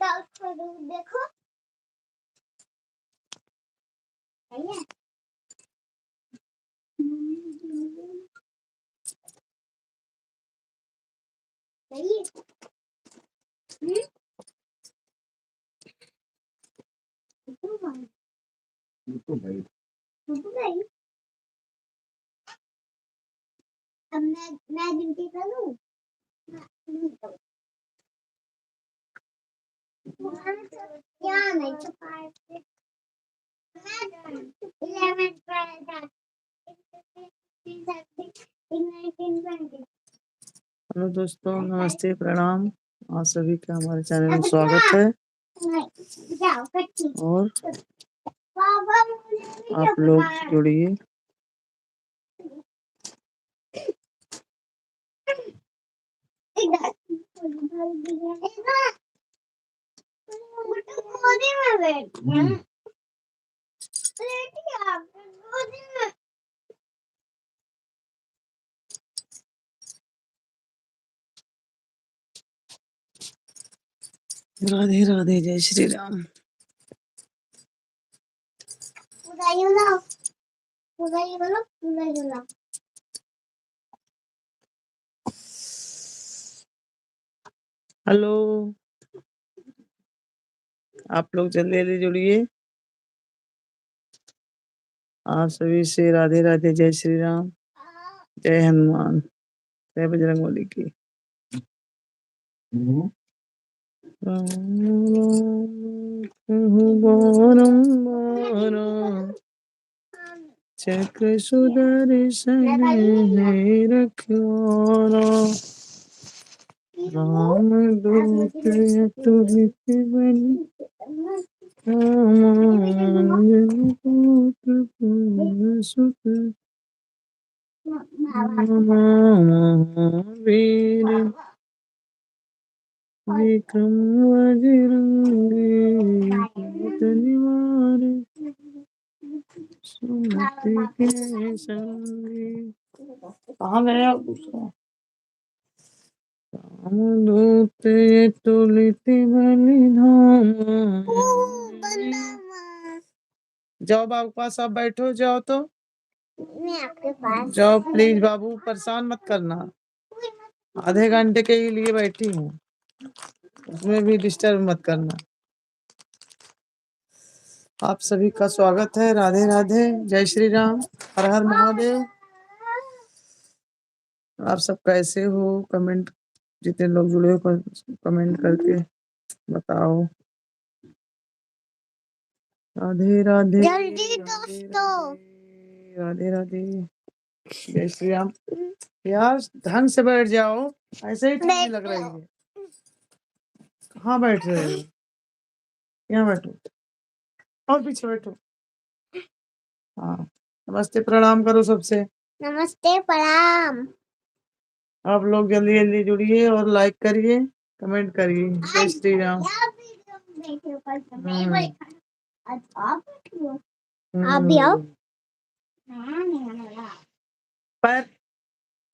देखो अब मैं गिनती करूं क्या नहीं तो 11 12 हेलो दोस्तों, नमस्ते, प्रणाम। आप सभी का हमारे चैनल में स्वागत है। और आप लोग जुड़िए। राधे राधे, जय श्री राम। हेलो, आप लोग जल्दी जल्दी जुड़िए। आप सभी से राधे राधे, जय श्री राम, जय हनुमान, जय बजरंगबली की। चक्र सुदर्शन है रखवारा, राम दूत अतुलित बल, सुत वीर विक्रम बजरंगी, निवार सुमति के संगी। कहाँ गया दूसरा? रामदूत अतुलित बल धामा। जाओ बाबू के पास, आप बैठो, जाओ तो मैं आपके पास जाओ प्लीज। बाबू परेशान मत करना, आधे घंटे के लिए बैठी हूँ, उसमें भी डिस्टर्ब मत करना। आप सभी का स्वागत है। राधे राधे, जय श्री राम, हर हर महादेव। आप सब कैसे हो? कमेंट, जितने लोग जुड़े हो कमेंट करके बताओ। राधे राधे, जल्दी दोस्तों, राधे राधे, जय श्री राम। यार ढंग से बैठ जाओ, ऐसे ही नहीं लग रही है। कहाँ बैठ रहे हो? यहाँ बैठो और पीछे बैठो। हाँ, नमस्ते, प्रणाम करो सबसे। नमस्ते, प्रणाम। आप लोग जल्दी जल्दी जुड़िए और लाइक करिए, कमेंट करिए। जय श्री राम। आप भी आओ। पैर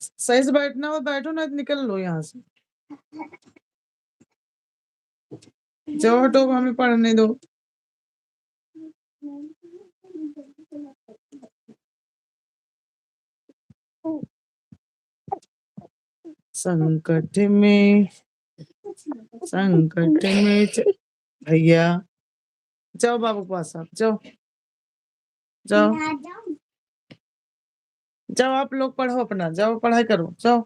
सही से बैठना हो बैठो, ना निकल लो यहाँ से। जाओ हटो, हमें पढ़ने दो। संकट में भैया जाओ बाबू के पास, आप जाओ जाओ जाओ। आप लोग पढ़ो अपना, जाओ पढ़ाई करो, जाओ।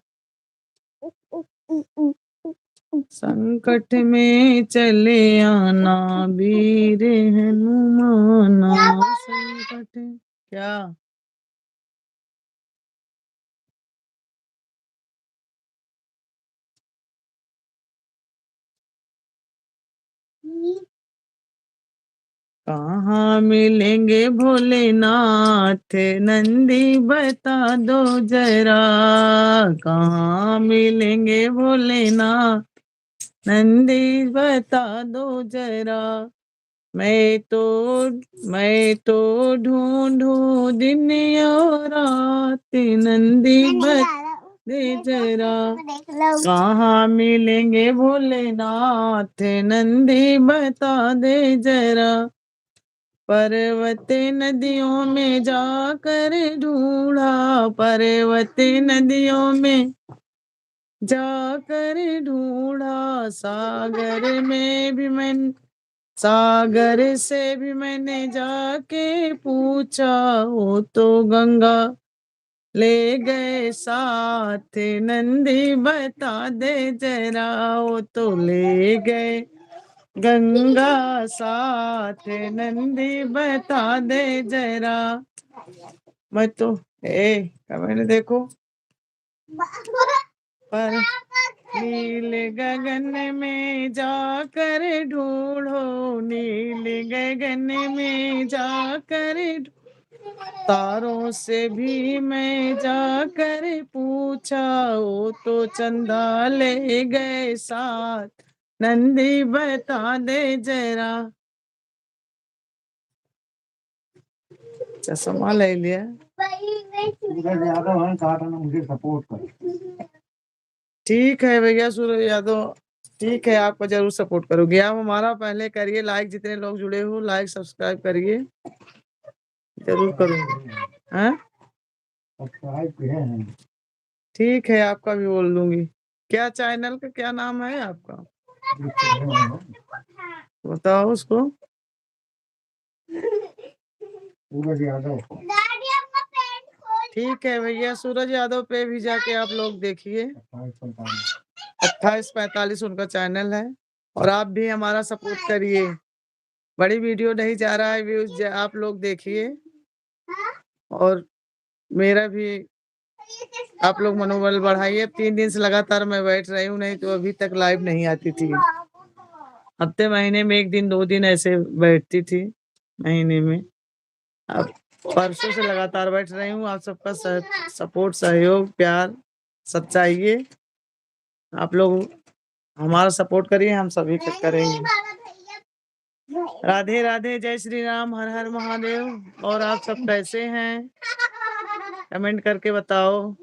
संकट में चले आना वीर हनुमाना। संकट क्या? कहाँ मिलेंगे भोलेनाथ, नंदी बता दो जरा। कहाँ मिलेंगे भोलेनाथ, नंदी बता दो जरा। मैं तो ढूंढूं दिन और रात, नंदी दे जरा। देख लो। कहाँ मिलेंगे भोलेनाथ नंदी बता दे जरा। पर्वत नदियों में जाकर ढूंढा, पर्वत नदियों में जाकर ढूंढा। सागर में भी मैं, सागर से भी मैंने जाके पूछा। वो तो गंगा ले गए साथ नंदी बता दे जरा। वो तो ले गए गंगा साथ नंदी बता दे जरा। मैं तो कमेंट देखो। पर नील गगन में जाकर ढूंढो, नील गगन में जाकर तारों से भी मैं जाकर पूछा। वो तो चंदा ले गए साथ नंदी बता दे जरा। चश्मा ले लिया। मुझे सपोर्ट कर। ठीक है भैया सूरज यादव, ठीक है आपको जरूर सपोर्ट करोगे आप हमारा। पहले करिए लाइक, जितने लोग जुड़े हो लाइक सब्सक्राइब करिए, जरूर करूँगी। हाँ ठीक है, आपका भी बोल दूंगी। क्या चैनल का क्या नाम है आपका, बताओ उसको। सूरज यादव। ठीक है भैया, सूरज यादव पे भी जाके आप लोग देखिए। 2845 उनका चैनल है। और आप भी हमारा सपोर्ट करिए। बड़ी वीडियो नहीं जा रहा है, व्यूज आप लोग देखिए। और मेरा भी आप लोग मनोबल बढ़ाइए। 3 दिन से लगातार मैं बैठ रही हूँ, नहीं तो अभी तक लाइव नहीं आती थी। हफ्ते महीने में 1 दिन 2 दिन ऐसे बैठती थी महीने में। अब परसों से लगातार बैठ रही हूँ। आप सबका सपोर्ट, सहयोग, प्यार सब चाहिए। आप लोग हमारा सपोर्ट करिए, हम सभी का करेंगे। राधे राधे, जय श्री राम, हर हर महादेव। और आप सब कैसे हैं, कमेंट करके बताओ।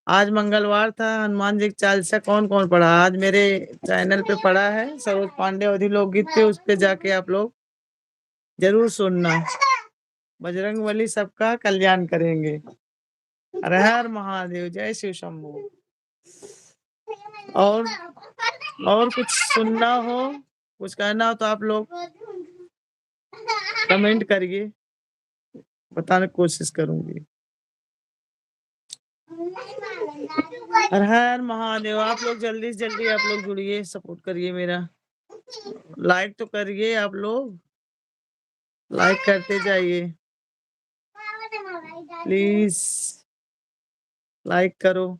आज मंगलवार था, हनुमान जी की चालीसा कौन कौन पढ़ा आज मेरे चैनल पे पढ़ा है। सरोज पांडे अवधि लोकगीत पे, उस पे जाके आप लोग जरूर सुनना। बजरंग बली सबका कल्याण करेंगे। हर हर महादेव, जय शिव शंभू। और कुछ सुनना हो, कुछ कहना हो तो आप लोग कमेंट करिए, बताने की कोशिश करूंगी। हर हर महादेव। आप लोग जल्दी से जल्दी आप लोग जुड़िए, सपोर्ट करिए मेरा। लाइक तो करिए, आप लोग लाइक करते जाइए प्लीज, लाइक करो।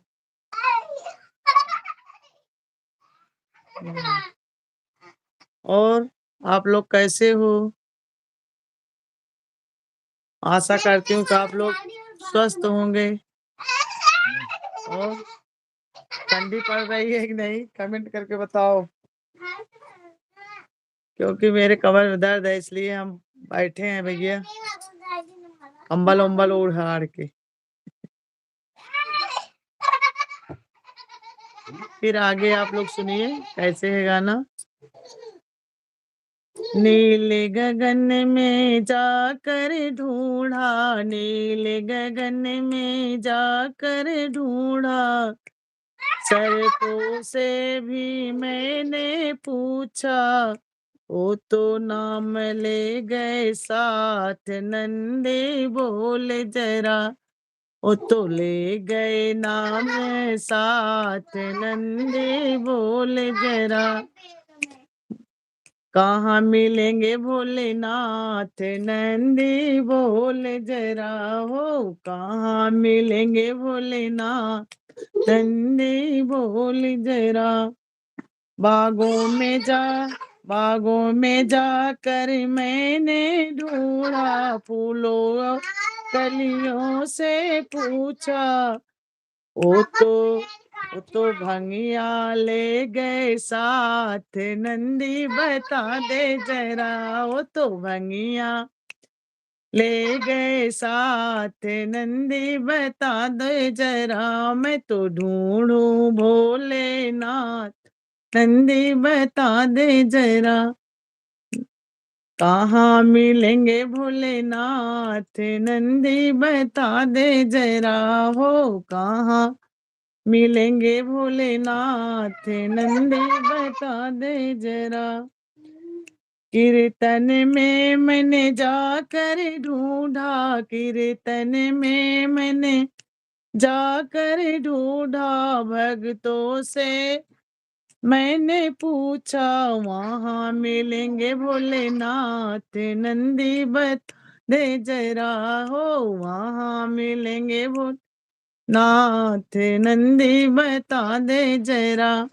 और आप लोग कैसे हो, आशा करती हूँ कि आप लोग स्वस्थ होंगे। और ठंडी पड़ रही है कि नहीं, कमेंट करके बताओ। क्योंकि मेरे कमर में दर्द है, इसलिए हम बैठे हैं भैया, कंबल उम्बल ओढ़ के। फिर आगे आप लोग सुनिए कैसे है गाना। नील गगन में जाकर ढूंढा, नील गगन में जाकर ढूंढा। सरकों से भी मैंने पूछा, वो तो नाम ले गए साथ नंदे बोले जरा। वो तो ले गए नाम साथ नंदे बोले जरा। कहाँ मिलेंगे भोलेनाथ नंदी बोले जरा। हो कहाँ मिलेंगे भोलेनाथ नंदी बोले जरा। बागों में जाकर मैंने ढूंढा, फूलों कलियों से पूछा। वो तो भंगिया ले गए साथ नंदी बता दे जरा। वो तो भंगिया ले गए साथ नंदी, बता दे जरा मैं तो ढूंढूं भोलेनाथ। नंदी बता दे जरा कहाँ मिलेंगे भोलेनाथ। नंदी बता दे जरा हो कहाँ मिलेंगे भोलेनाथ। नंदी बता दे जरा कीर्तन में मैंने जाकर ढूंढा। कीर्तन में मैंने जाकर ढूंढा। भक्तों से मैंने पूछा वहाँ मिलेंगे भोलेनाथ। नंदी बता दे जरा हो वहाँ मिलेंगे भोलेनाथ। नंदी बता दे जरा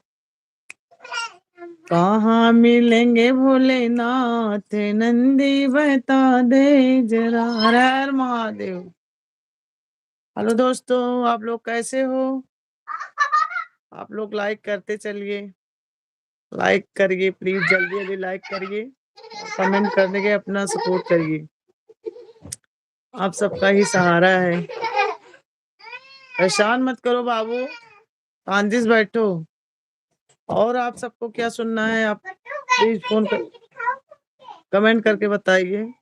कहाँ मिलेंगे भोलेनाथ। नंदी बता दे जरा। हर हर महादेव। हेलो दोस्तों, आप लोग कैसे हो? आप लोग लाइक करते चलिए, लाइक करिए प्लीज, जल्दी जल्दी लाइक करिए, कमेंट करने के अपना सपोर्ट करिए। आप सबका ही सहारा है। परेशान मत करो बाबू, शांति से बैठो। और आप सबको क्या सुनना है, आप प्लीज फोन कर कमेंट करके बताइए।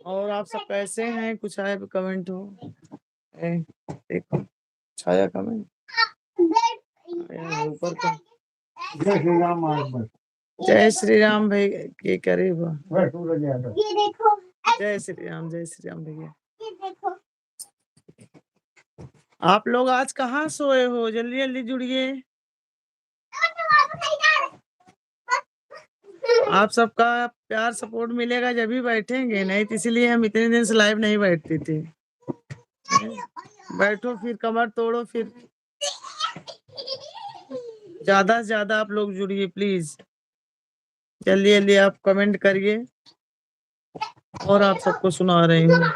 और आप सब कैसे हैं? कुछ आए भी कमेंट हो। देखो छाया कमेंट ऊपर का। जय श्री राम महाराज। जय श्री राम भाई के करे वो। बस सूरज यादव। ये देखो, जय श्री राम भैया। ये देखो। आप लोग आज कहाँ सोए हो? जल्दी जल्दी जुड़िए। आप सबका प्यार सपोर्ट मिलेगा जब भी बैठेंगे, नहीं तो इसलिए हम इतने दिन से लाइव नहीं बैठते थे। बैठो फिर कमर तोड़ो फिर। ज्यादा से ज्यादा आप लोग जुड़िए प्लीज, जल्दी जल्दी आप कमेंट करिए और आप सबको सुना रही हूँ।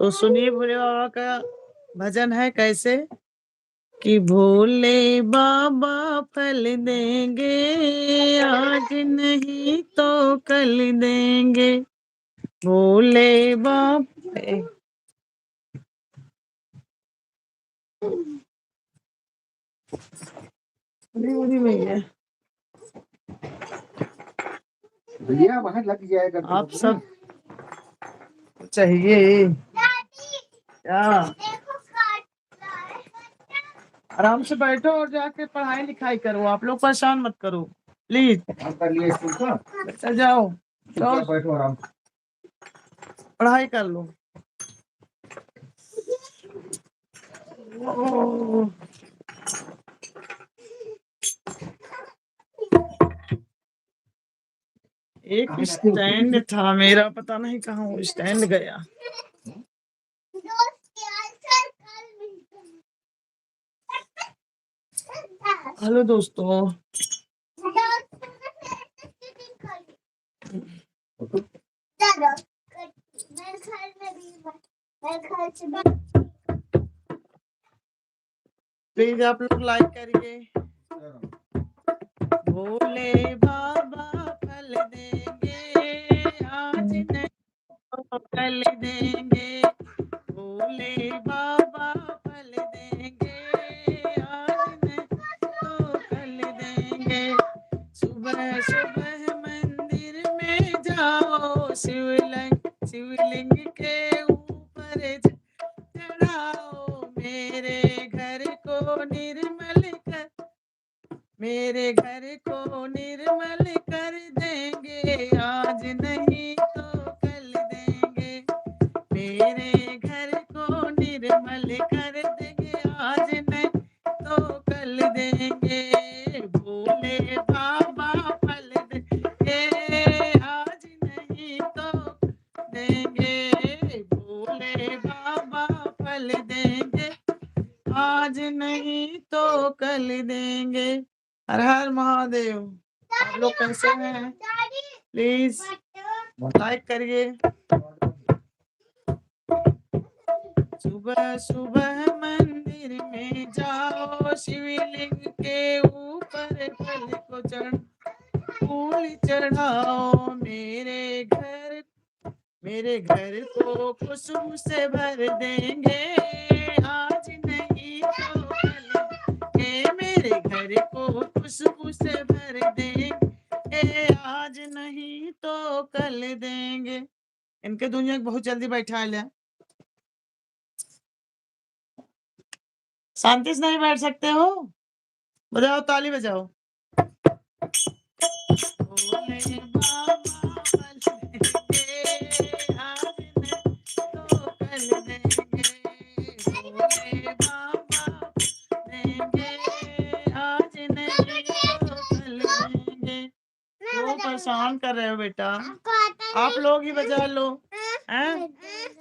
तो सुनिए भोले बाबा का भजन है कैसे कि भोले बाबा फल देंगे आज नहीं तो कल देंगे। भोले बाबा भैया भैया वहां लग जाएगा। आप सब चाहिए क्या? आराम से बैठो और जाके पढ़ाई लिखाई करो। आप लोग परेशान मत करो प्लीज। कर लिए स्कूल का। चल जाओ, जाओ बैठो आराम से। पढ़ाई कर लो। ओह, एक स्टैंड था मेरा, पता नहीं कहाँ वो स्टैंड गया। हेलो दोस्तों, प्लीज आप लोग लाइक करिए। भोले बाबा फल देंगे आज नहीं तो कल देंगे। भोले बाबा फल देंगे आज नहीं तो कल देंगे। सुबह सुबह मंदिर में जाओ, शिवलिंग के ऊपर चढ़ाओ। मेरे घर को निर्मल कर देंगे आज नहीं तो कल देंगे। मेरे घर को निर्मल कर देंगे आज नहीं तो कल देंगे। भोले बाबा फल देंगे आज नहीं तो देंगे। भोले बाबा फल देंगे आज नहीं तो कल देंगे। हर हर महादेव। आप लोग कैसे हैं? प्लीज लाइक करिए। सुबह सुबह मंदिर में जाओ, शिवलिंग के ऊपर फल को फूल चढ़ाओ। मेरे घर को खुशबू से भर देंगे, आज नहीं तो कल। मेरे घर को खुशबू से भर देंगे, आज नहीं तो कल देंगे। इनके दुनिया बहुत जल्दी बैठा लिया। शांति से नहीं बैठ सकते हो? बजाओ, ताली बजाओ। भोले बाबा बल देंगे, आज नहीं तो कल देंगे। भोले बाबा देंगे, आज नहीं तो कल देंगे। क्यों परेशान कर रहे हो बेटा? आप लोग ही बजा लो। हैं?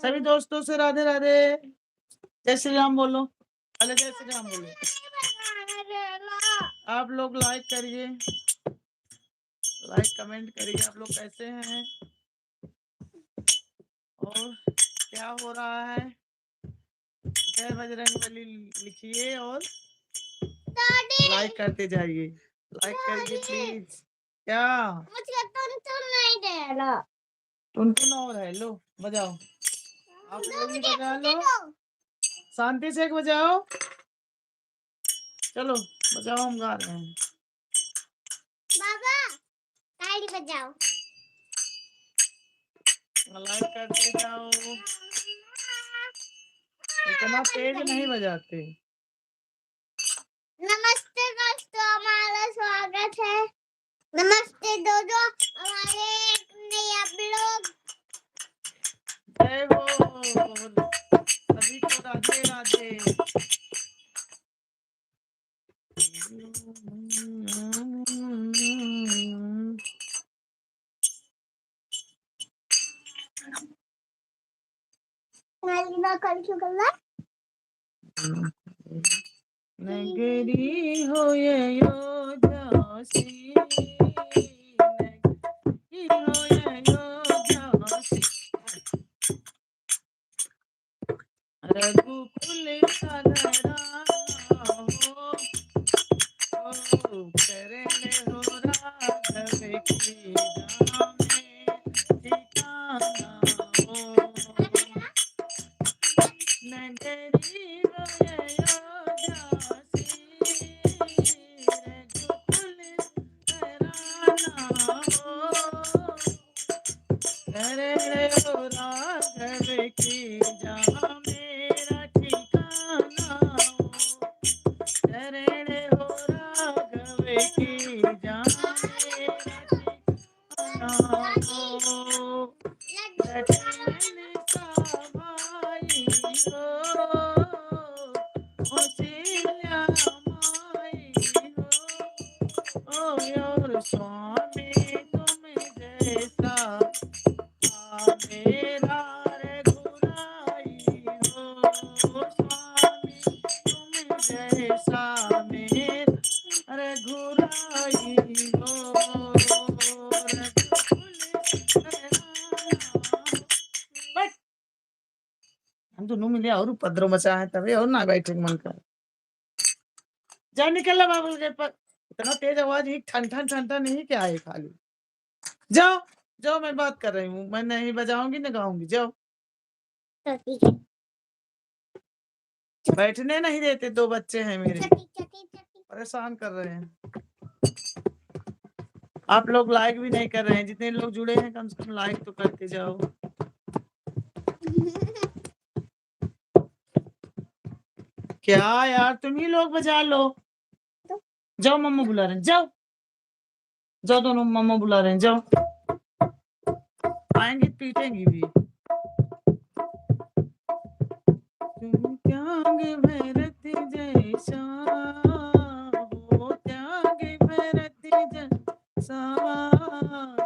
सभी दोस्तों से राधे राधे, जय श्री राम बोलो। अरे जय श्री राम बोलो। आप लोग लाइक करिए, लाइक कमेंट करिए। आप लोग कैसे हैं और क्या हो रहा है? जय बजरंगबली लिखिए और लाइक करते जाइए। लाइक करिए प्लीज। क्या मुझे टुन नहीं दे रहा। टुन और है, लो बजाओ। आप लोग भी बजा लो, शांति से बजाओ। चलो बजाओ, हम गा रहे हैं। बाबा ताली बजाओ। लाइक करते जाओ, इतना तेज नहीं बजाते। नमस्ते दोस्तों, हमारा स्वागत है। नमस्ते दोस्तों, हमारे नया ब्लॉग। जय हो सभी को, राधे राधे। नगरी हो अयोध्या सी, नगरी हो अयोध्या सी, रघुकुल का घराना हो, करने हो राघव की राम में ठिकाना हो। नगरी हो अयोध्या सी, रघुकुल घराना हो, करने हो राघव की जहाँ मेरा ठिकाना हो। करने हो राघव की जहाँ मेरा ठिकाना हो। लक्ष्मण का भाई हो, कौशल्या माई हो, और स्वामी तुम जैसा मेरा रघुराई हो। स्वामी तुम जैसा मेरा रघुराई हो। हम दोनों मिले और उपद्रव मचा है, तभी और ना बैठे मन कर। जा निकल बाबू के पर, इतना तेज आवाज ही ठन ठन ठन ठन नहीं क्या है खाली। जाओ जाओ, मैं बात कर रही हूँ, मैं नहीं बजाऊंगी ना गाऊंगी। जाओ, बैठने नहीं देते, दो बच्चे हैं मेरे, परेशान कर रहे हैं। आप लोग लाइक भी नहीं कर रहे हैं, जितने लोग जुड़े हैं कम से कम लाइक तो करते जाओ। क्या यार, तुम ही लोग बजा लो। जाओ, मम्मा बुला रहे हैं, जाओ जाओ, दोनों मम्मा बुला रहे हैं, जाओ। आएंगी पीटेंगी भी। तुम त्याग भरत जैसा हो, त्याग भरत जैसा,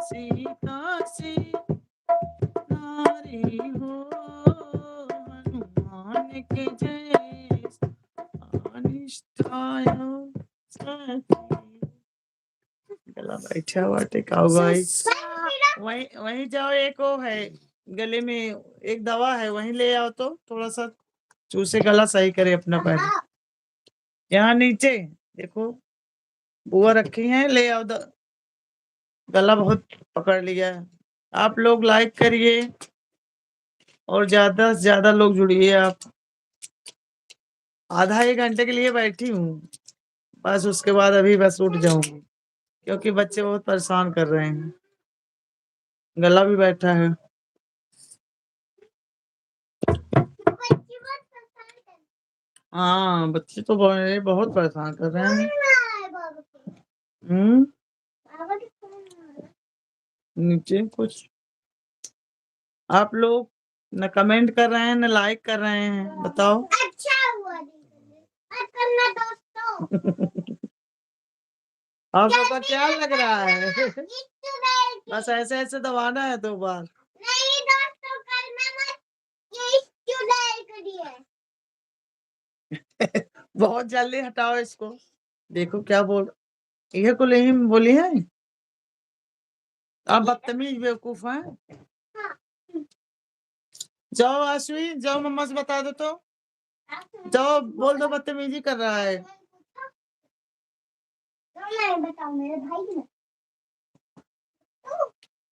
सीता सी नारी हो, हनुमान के जैसा निष्ठाय गला बैठा हुआ टिकाऊ भाई। वहीं जाओ, एक वो है गले में, एक दवा है, वहीं ले आओ तो थोड़ा सा चूसे गला सही करे अपना पहले। यहाँ नीचे देखो बुआ रखी है, ले आओ। गला बहुत पकड़ लिया है। आप लोग लाइक करिए और ज्यादा से ज्यादा लोग जुड़िए। आप आधा 1 घंटे के लिए बैठी हूँ, बस उसके बाद अभी बस उठ जाऊंगी, क्योंकि बच्चे बहुत परेशान कर रहे हैं। गला भी बैठा है। बच्ची बहुत परेशान कर हाँ बच्चे तो बहुत परेशान कर रहे हैं। रहा है बाबा को। हम्म बाबा के फोन आ रहा है। नीचे कुछ आप लोग न कमेंट कर रहे हैं न लाइक कर रहे हैं, बताओ। अच्छा हुआ आज करना दोस्तों। आप लोग का क्या लग रहा है? इट्टू डाल के। बस ऐसे ऐसे दबाना है 2 बार। नहीं दोस्तों करना मत, ये इट्टू डाल कर दिया। बहुत जल्दी हटाओ इसको। देखो क्या बोल, ये को नहीं बोली है। आप बदतमीज बेवकूफ हैं। हाँ। जाओ आशवी, जाओ मम्मा से बता दो तो। जाओ बोल दो बदतमीजी कर रहा है। मैं बताऊं मेरे भाई ने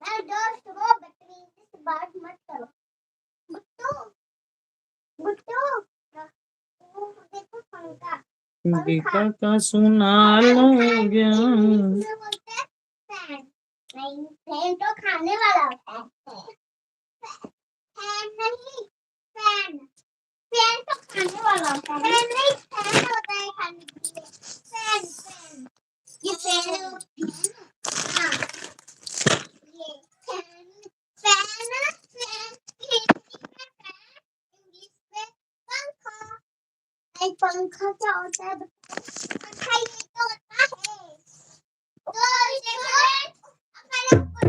मेरे दोस्त वो बदतमीजी से बात मत करो। गुट्टू गुट्टू देखो पंखा गीता का सुना लो गया। इसमें बोलते हैं फैन। नहीं फैन तो खाने वाला होता है। फैन नहीं, फैन फैन तो खाने वाला होता है। फैन नहीं, फैन होता है खाने के लिए। फैन फैन ये फैन होती है ना। हाँ ये फैन फैन फैन हिंदी में फैन, इंग्लिश में पंखा। एक पंखा क्या होता है? पंखा ये तो होता है। तो इसे अपने ऊपर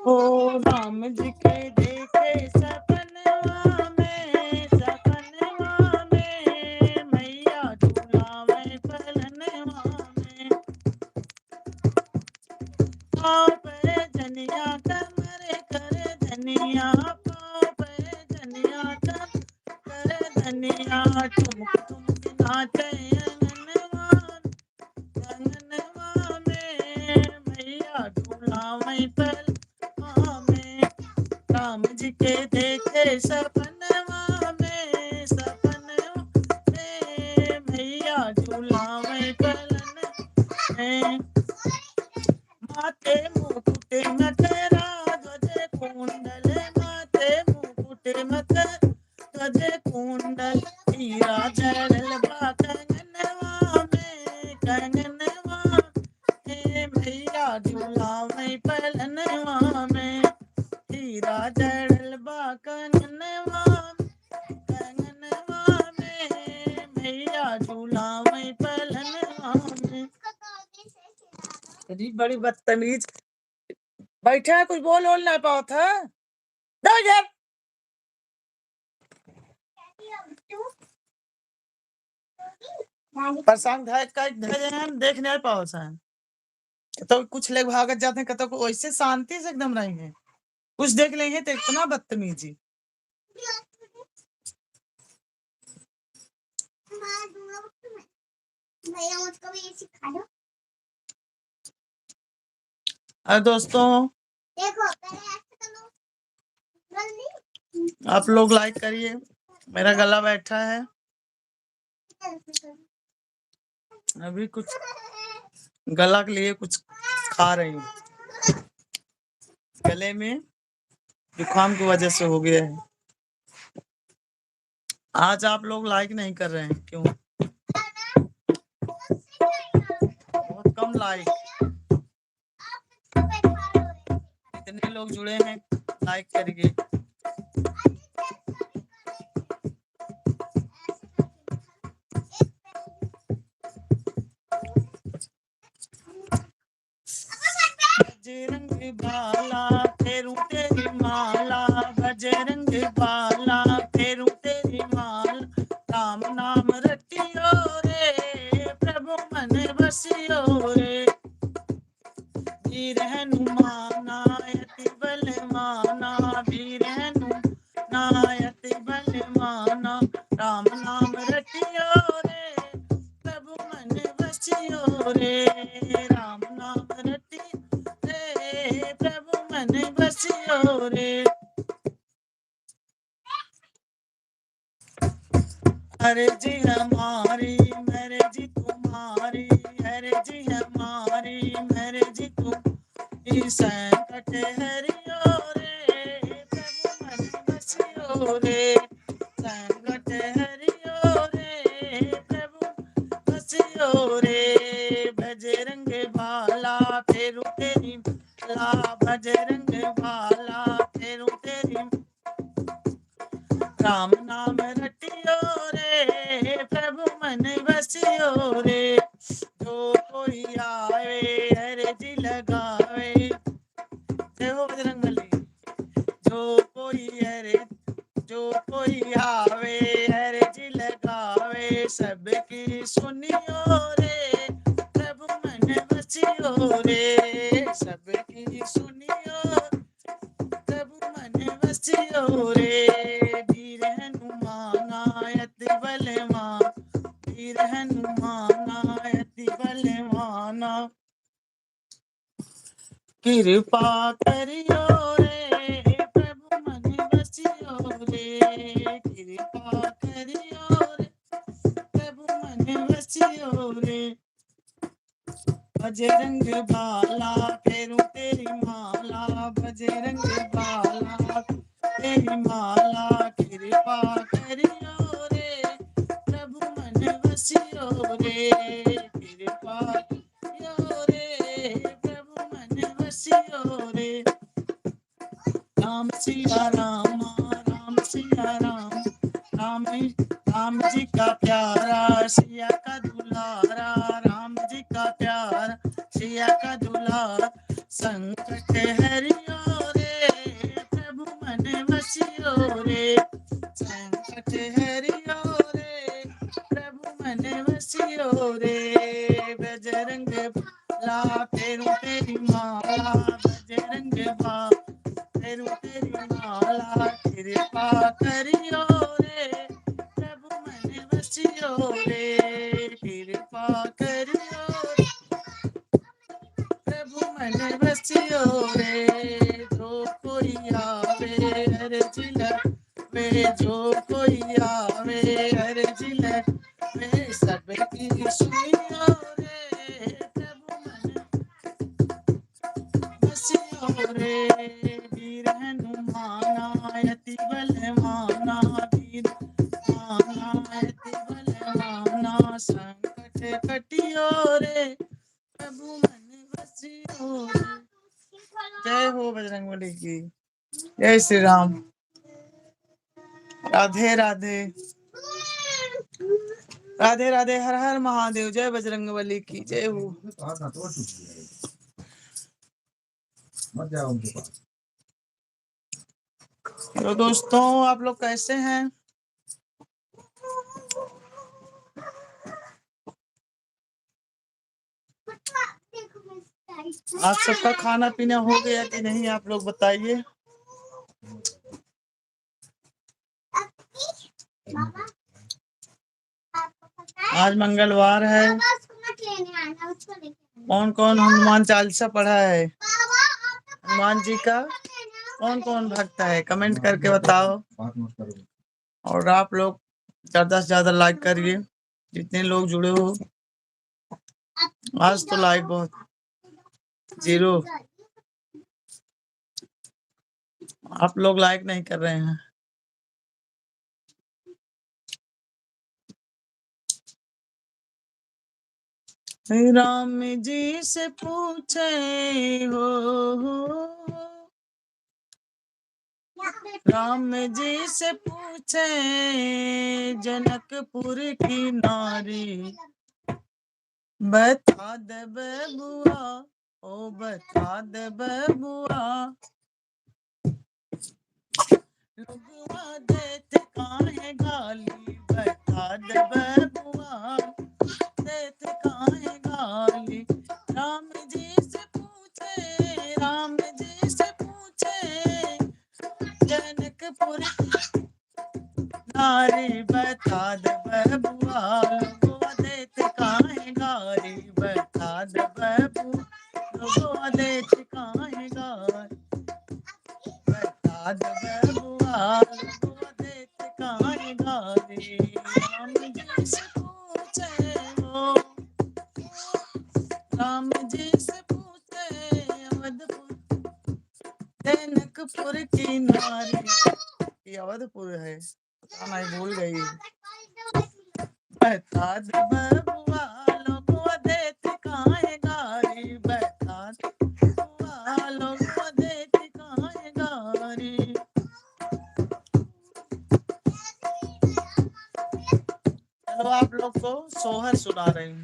ओ राम जी के देखे सपनवा में, सपनवा में मैया झूलावे पलनवा में। पाँव पे जनिया कमर करे धनिया, पाँव पे जनिया करे धनिया। ठुमक ठुमक नाचे अंगनवा, अंगनवा में मैया झूलावे पलनवा में। राम जी के देखे सपनवा में, सपनवा में मैया झूलावे पलन में। माथे मुकुट मकरा ध्वज कुंडल, माथे मुकुट मकर ध्वज कुंडल। हीरा जड़ल बा कंगनवा में, कंगनवा में मैया झूलावे पलनवा में। हीरा जड़ल बा कंगनवा, कंगनवा में मैया झूलावे पलनवा में। अरे बड़ी बदतमीज बैठा है, कुछ बोल ना पाओ था। दो यार परेशान देख नहीं पाओ सा। तो कुछ लोग भागत जाते हैं, कतो को वैसे शांति से एकदम रहेंगे। कुछ देख लेंगे तो इतना बदतमीजी। भैया मुझको भी ये सिखा दो। अरे दोस्तों देखो पहले ऐसे करो, जल्दी आप लोग लाइक करिए। मेरा गला बैठा है, अभी कुछ गला के लिए कुछ खा रही हूँ। गले में जुकाम की वजह से हो गया है। आज आप लोग लाइक नहीं कर रहे हैं, क्यों? बहुत कम लाइक। इतने लोग जुड़े हैं, लाइक करिए। बजरंग बाला फेरू तेरी माल राम नाम रटियो रे प्रभु मन बसियो रे वीर हनुमाना अति बलवाना वीर हनुमाना अति बलवाना राम नाम रटियो रे प्रभु मन बसियो रे राम नाम रटियो रे प्रभु मन बसियो रे हरे जी हमारी मेरे जी तुम्हारी हरे जी हमारी मेरे जी तुम्हारी संकट हरियो रे प्रभु मन बसियो रे संकट हरियो रे प्रभु बसियो रे बजरंग बाला फेरू तेरी ला बजरंग बाला फेरू तेरी राम नाम रटियो रे प्रभु मन बसियो रे जो कोई आवे हरे जी लगावे जय हो बजरंगबली जो कोई आवे हरे जी लगावे सबकी सुनियो रे प्रभु मन बसियो रे सबकी सुनियो प्रभु मन बसियो रे वीर हनुमाना अति बलवान वीर हनुमाना अति बलवाना कृपा करियो रे प्रभु मन बसियो रे कृपा करियो रे प्रभु मन बसियो रे बजरंग बाला फेरू तेरी माला बजरंग बाला तेरी माला कृपा करियो रे प्रभु मन बसियो रे कृपा करियो रे प्रभु मन बसियो रे राम सिया राम राम सिया राम राम राम जी का प्यारा सिया का दुलारा राम जी का प्यारा सिया का दुलारा संकट हरियो रे प्रभु मन बसियो रे संकट हरियो रे प्रभु मन बसियो रे बजरंग बाला फेरू तेरी माला बजरंग बाला फेरू तेरी माला कृपा करियो रे प्रभु मन बसियो रे कृपा करियो रे प्रभु मन बसियो रे जो कोई आवे हर जिला वे जो कोई आवे हर जिला वे सबकी सुनियो रे प्रभु मन बसियो रे वीर हनुमाना अति बलवाना वीर हनुमाना अति बलवाना संकट कटियो रे प्रभु मन बसियो रे जय हो बजरंगबली की जय श्री राम राधे राधे राधे राधे हर हर महादेव जय बजरंगबली की जय हो मत जाओ उनके पास। तो दोस्तों आप लोग कैसे हैं आज सबका खाना पीना हो गया कि नहीं आप लोग बताइए आज मंगलवार है कौन कौन हनुमान चालीसा पढ़ा है हनुमान जी का कौन कौन भक्त है कमेंट करके बताओ बात मत करो। और आप लोग ज्यादा से ज्यादा लाइक करिए जितने लोग जुड़े हो आज तो लाइक बहुत 0 आप लोग लाइक नहीं कर रहे हैं राम जी से पूछे हो राम जी से पूछे जनकपुर की नारी बता दे बबुआ ओ बता दे बबुआ गारी बता दे बबुआ लोगो देत काहे गारी बता दे बबू लोगो देत काहे गारी बता दे बबुआ लोगो देत काहे गारी राम जी से पूछे हो राम जी से पूछे अवधपुर जनकपुर की नारी ये अवधपुर है पता नहीं भूल गई बता दे बबुआ लोगो देत काहे गारी बता दे बबुआ लोगो देत काहे गारी चलो आप लोग को सोहर सुना रही हूँ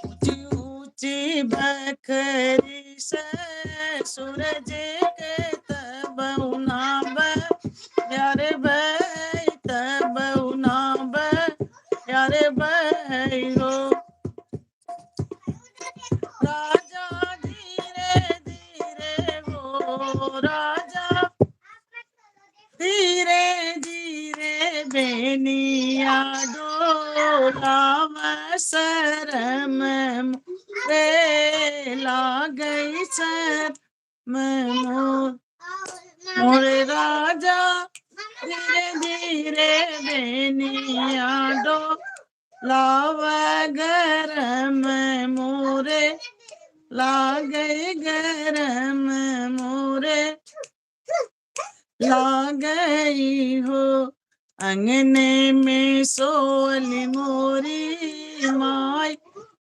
ऊंची ऊंची बखरी से सूरज के तब उनाब यारे बई तब उनाब यारे बई हो राजा धीरे धीरे हो राजा धीरे धीरे बेनिया डोलाव शरम रे ला गई सर मोरे राजा धीरे धीरे बेनिया डोलाव गरम मोरे ला गई गरम मोरे ला गई हो अंगने में सोली मोरी माई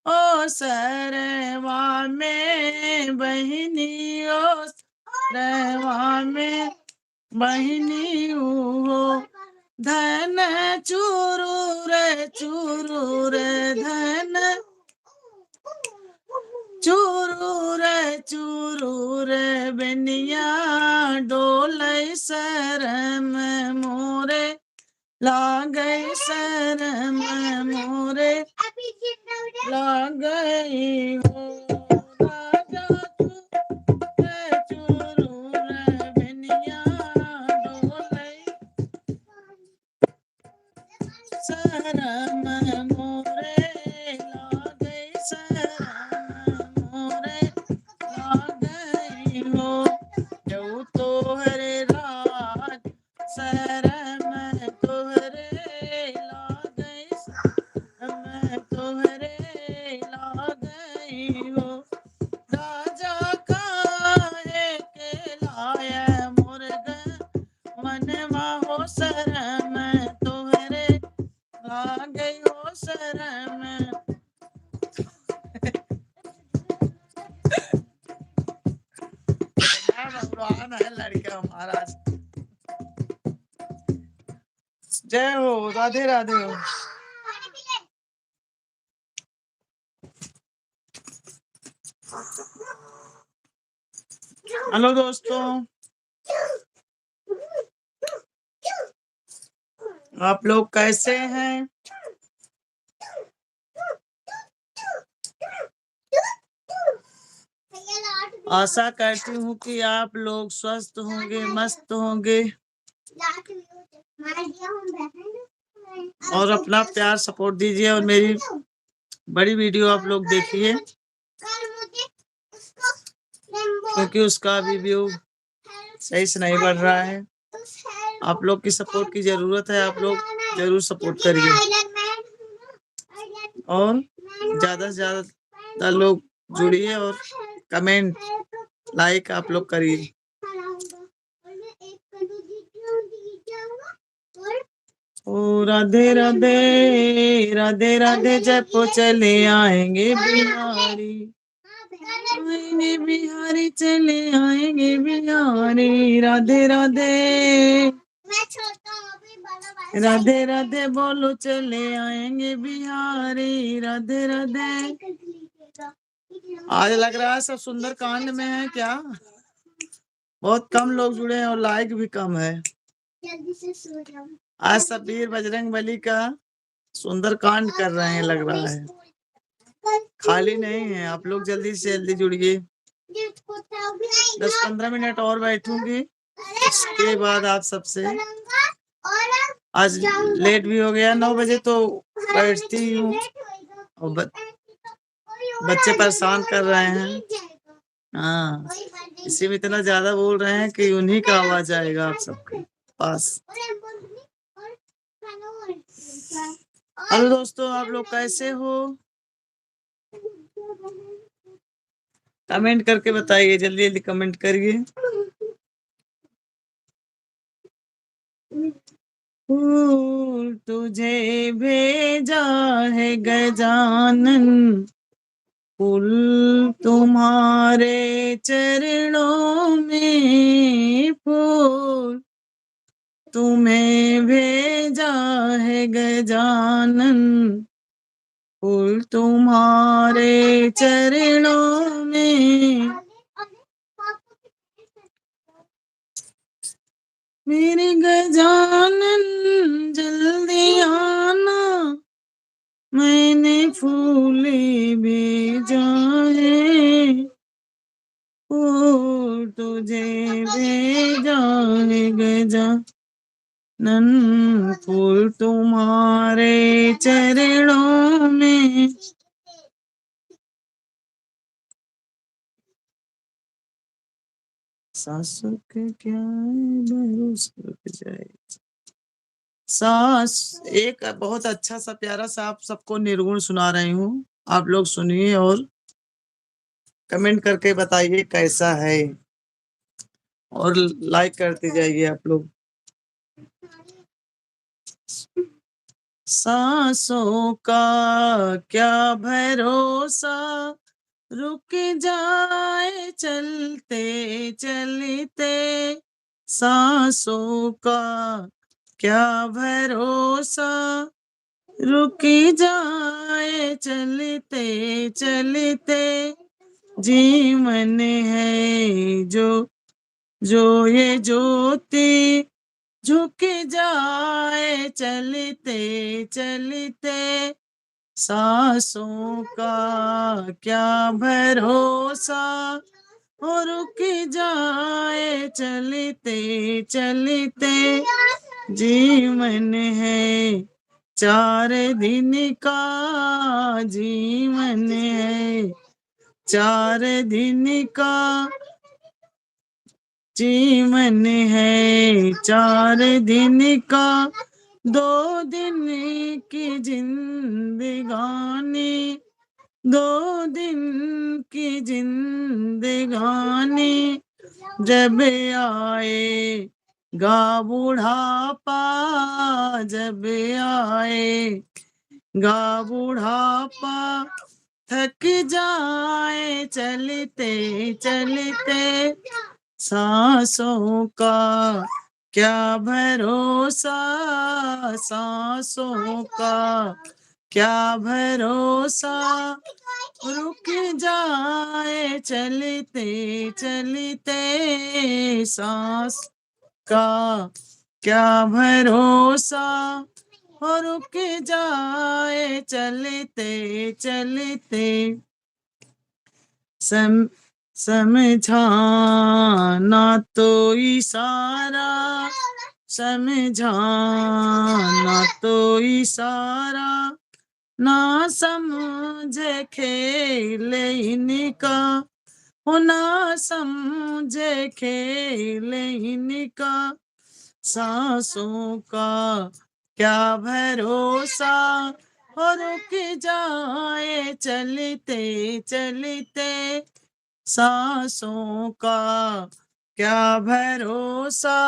ओ सरवा में बहनी ओ सरवा में बहनी हो धन चूरूर चूरूर धन चूरूर चूरूर बेनिया डोलै शरम मोरे लागई शरम मोरे लागई हो राजा चूरूर बेनिया डोलै शरम मोरे लागई शरम मोरे लागई हो जो तोहरे राज शरम तोहरे लागई शरम तोहरे लागई हो राजा काहे के लाय मुर्ग मनवा हो शरम तोहरे लागई हो शरम भगवान है लड़का महाराज जय हो राधे राधे हो हेलो दोस्तों आप लोग कैसे हैं आशा करती हूँ कि आप लोग स्वस्थ होंगे मस्त होंगे और अपना प्यार सपोर्ट दीजिए और मेरी बड़ी वीडियो आप लोग देखिए क्योंकि उसका अभी व्यू सही से नहीं बढ़ रहा है आप लोग की सपोर्ट की जरूरत है आप लोग जरूर सपोर्ट करिए और ज्यादा से ज्यादा लोग जुड़िए और कमेंट लाइक आप लोग करिए ओ राधे राधे राधे राधे जब चले आएंगे बिहारी आएंगे बिहारी चले आएंगे बिहारी राधे राधे राधे राधे बोलो चले आएंगे बिहारी राधे राधे आज लग रहा है सब सुंदर कांड में है क्या बहुत कम लोग जुड़े हैं और लाइक भी कम है आज सब वीर बजरंग बली का सुंदर कांड कर रहे हैं लग रहा है खाली नहीं है आप लोग जल्दी से जल्दी जुड़िए जिसको तो भी 10-15 मिनट और बैठूंगी, उसके बाद आप सबसे और आज लेट भी हो गया, 9 बजे तो बैठती हूँ और बच्चे परेशान कर रहे हैं। हाँ, इसी में इतना ज्यादा बोल रहे हैं कि उन्हीं का आवाज आएगा आप सबके पास। हेलो दोस्तों, आप लोग कैसे हो? कमेंट करके बताइए, जल्दी जल्दी कमेंट करिए। फूल तुझे भेजा है गजानन, फूल तुम्हारे चरणों में, फूल तुम्हें भेजा है गजानन, फूल तुम्हारे चरणों में। मेरे गजानन जल्दी आना, मैंने फूल भेजा है, फूल तुझे भेजा है गजानन, फूल तुम्हारे चरणों में। सासों के क्या भरोसा रुक जाए। सास एक बहुत अच्छा सा प्यारा सा आप सबको निर्गुण सुना रही हूँ, आप लोग सुनिए और कमेंट करके बताइए कैसा है, और लाइक करते जाइए आप लोग। सांसों का क्या भरोसा, रुक जाए चलते चलते, सांसों का क्या भरोसा, रुक जाए चलते चलते, जीवन है जो जो ये ज्योति, झुक जाए चलते चलते, सांसों का क्या भरोसा, और रुक जाए चलते चलते, जीवन है 4 दिन का, जीवन है 4 दिन का, जीवन है 4 दिन का, 2 दिन की जिंदगानी, 2 दिन की जिंदगानी, जब आए गा बुढ़ापा, जब आए गा बुढ़ापा, थक जाए चलते चलते, सांसों का क्या भरोसा, सांसों का क्या भरोसा, रुक जाए चलते चलते, सांस का क्या भरोसा, और रुक जाए चलते चलते, समझाना तो इशारा, समझाना तो इशारा, ना समझे खेल इनका, हो ना समझे खेल इनका, सांसों का क्या भरोसा, और रुक जाए चलते चलते, सांसों का क्या भरोसा,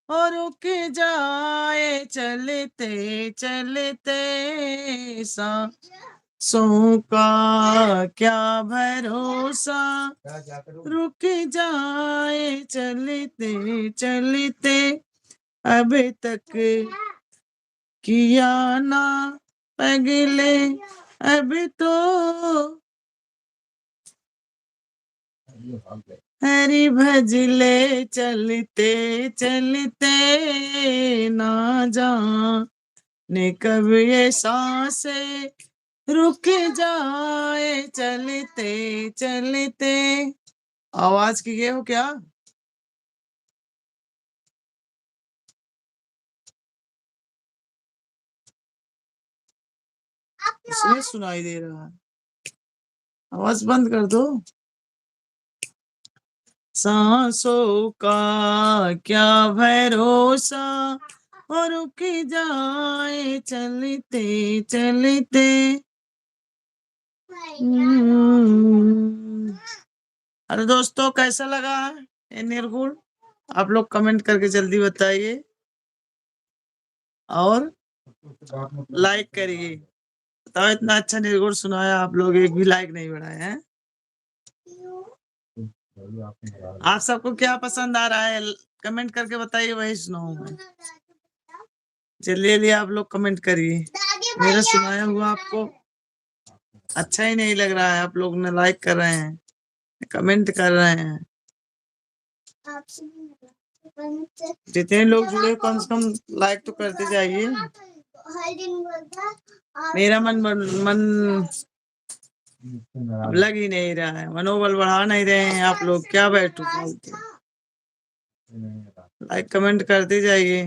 और रुक जाए चलते चलते, सांसों का क्या भरोसा, रुक जाए चलते चलते, अब तक किया ना पगले, अब तो हरि भजले चलते चलते, ना जाने कब ये सांसें रुक जाए चलते चलते, आवाज की गए हो क्या? इसमें सुनाई दे रहा है, आवाज बंद कर दो। सांसों का क्या भरोसा और रुक जाए चलते चलते। अरे दोस्तों, कैसा लगा ये निर्गुण? आप लोग कमेंट करके जल्दी बताइए और लाइक करिए। बताओ, इतना अच्छा निर्गुण सुनाया, आप लोग एक भी लाइक नहीं बढ़ाए हैं। आप सबको क्या पसंद आ रहा है कमेंट करके बताइए, वही सुनाऊं मैं। जल्दी आप लोग कमेंट करिए। मेरा सुनाया हुआ आपको अच्छा ही नहीं लग रहा है, आप लोग ने लाइक कर रहे हैं, कमेंट कर रहे हैं। जितने लोग जुड़े कम से कम लाइक तो करते जाइए। मेरा मन अब लग ही नहीं रहा है, मनोबल बढ़ा नहीं रहे हैं आप लोग, क्या बैठो बोलते। लाइक कमेंट करते जाइए।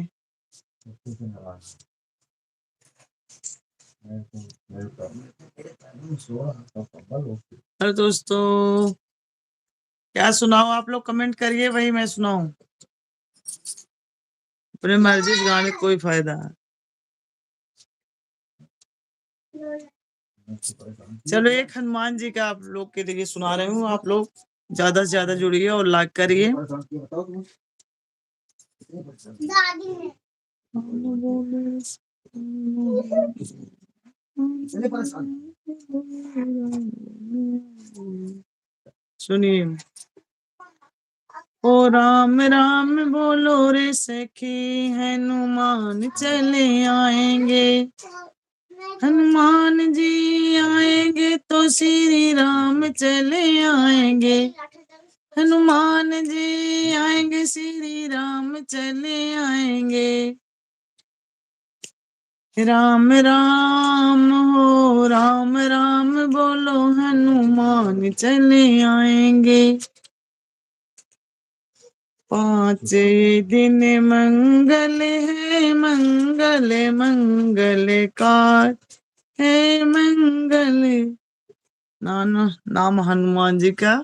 अरे दोस्तों, क्या सुनाओ आप लोग कमेंट करिए, वही मैं सुनाऊं। अपने मर्जी से गाने कोई फायदा है। चलो एक हनुमान जी का आप लोग के लिए सुना रही हूँ, आप लोग ज्यादा से ज्यादा जुड़िए और लाइक करिए। सुनिए। ओ राम राम बोलो रे सखी, हनुमान चले आएंगे। हनुमान जी आएंगे तो श्री राम चले आएंगे। हनुमान जी आएंगे, श्री राम चले आएंगे। राम राम हो राम राम बोलो, हनुमान चले आएंगे। 5 दिन मंगल है, मंगल मंगल कार है मंगल। नाम हनुमान जी का,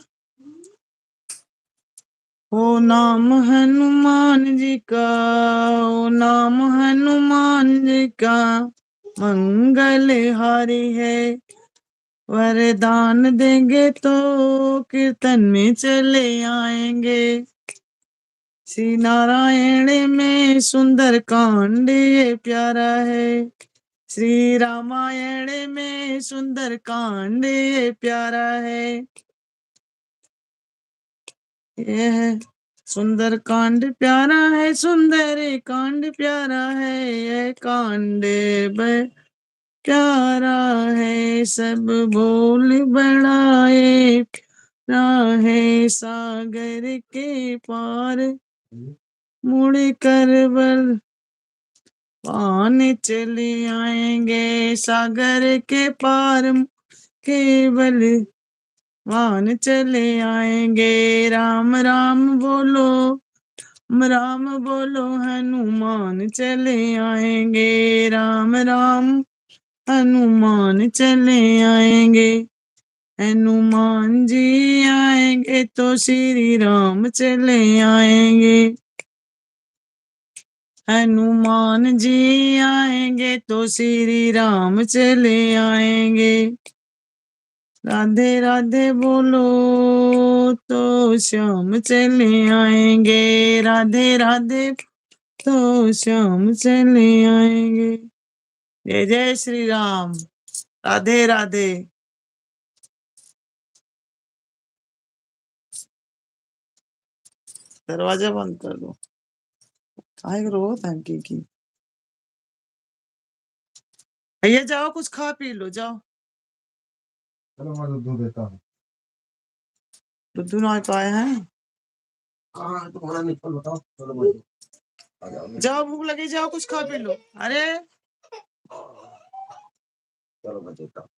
ओ नाम हनुमान जी का, ओ नाम हनुमान जी का मंगल हारी है। वरदान देंगे तो कीर्तन में चले आएंगे। श्री नारायण में सुंदर कांड ये प्यारा है। श्री रामायण में सुंदर कांड ये प्यारा है। यह सुंदर कांड प्यारा है, सुंदर कांड प्यारा है। यह कांड प्यारा है, सब बोल बढ़ाए। है सागर के पार मुड़ कर बल पाने चले आएंगे। सागर के पार केवल मान चले आएंगे। राम राम बोलो, राम बोलो, हनुमान चले आएंगे। राम राम हनुमान चले आएंगे। हनुमान जी आएंगे तो श्री राम चले आएंगे। हनुमान जी आएंगे तो श्री राम चले आएंगे। राधे राधे बोलो तो श्याम चले आएंगे। राधे राधे तो श्याम चले आएंगे। जय जय श्री राम। राधे राधे। दरवाजा बंद कर दो, काहे रो थैंक की। भैया जाओ कुछ खा पी लो, जाओ। चलो मैं दूध देता हूँ। बुद्धू ना पाए हैं। कहाँ है तुम्हारा निकल बताओ। चलो मैं आ जाओ। जाओ, भूख लगी, जाओ कुछ खा पी लो। अरे चलो मैं देता हूँ।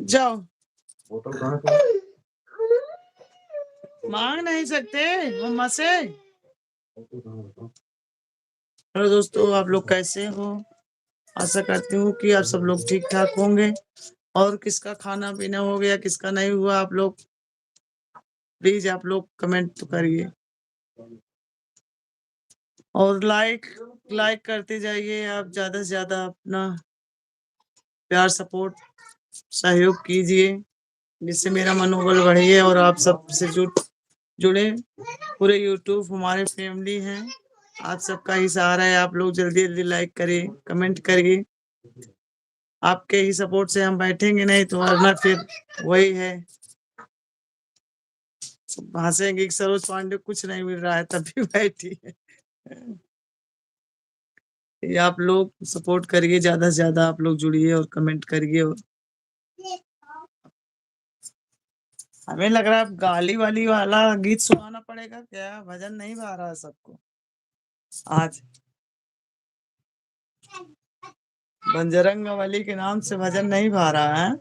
जाओ। बोतल कहाँ है? मांग नहीं सकते मम्मा से। हेलो दोस्तों, आप लोग कैसे हो? आशा करती हूँ कि आप सब लोग ठीक ठाक होंगे। और किसका खाना पीना हो गया, किसका नहीं हुआ, आप लोग प्लीज आप लोग कमेंट तो करिए और लाइक करते जाइए। आप ज्यादा से ज्यादा अपना प्यार सपोर्ट सहयोग कीजिए, जिससे मेरा मनोबल बढ़े और आप सब से जुड़े। पूरे यूट्यूब हमारे फैमिली हैं, आप सबका ही सहारा है। आप लोग जल्दी जल्दी लाइक करिए, कमेंट करिए। आपके ही सपोर्ट से हम बैठेंगे, नहीं तो वरना फिर वही है, हंसेंगे कि सरोज पांडे कुछ नहीं मिल रहा है तब भी बैठी है। ये आप लोग सपोर्ट करिए, ज्यादा से ज्यादा आप लोग जुड़िए और कमेंट करिए। और हमें लग रहा है गाली वाली वाला गीत सुनाना पड़ेगा क्या? भजन नहीं गा रहा है सबको आज। बंजरंग बली के नाम से भजन नहीं भा रहा है।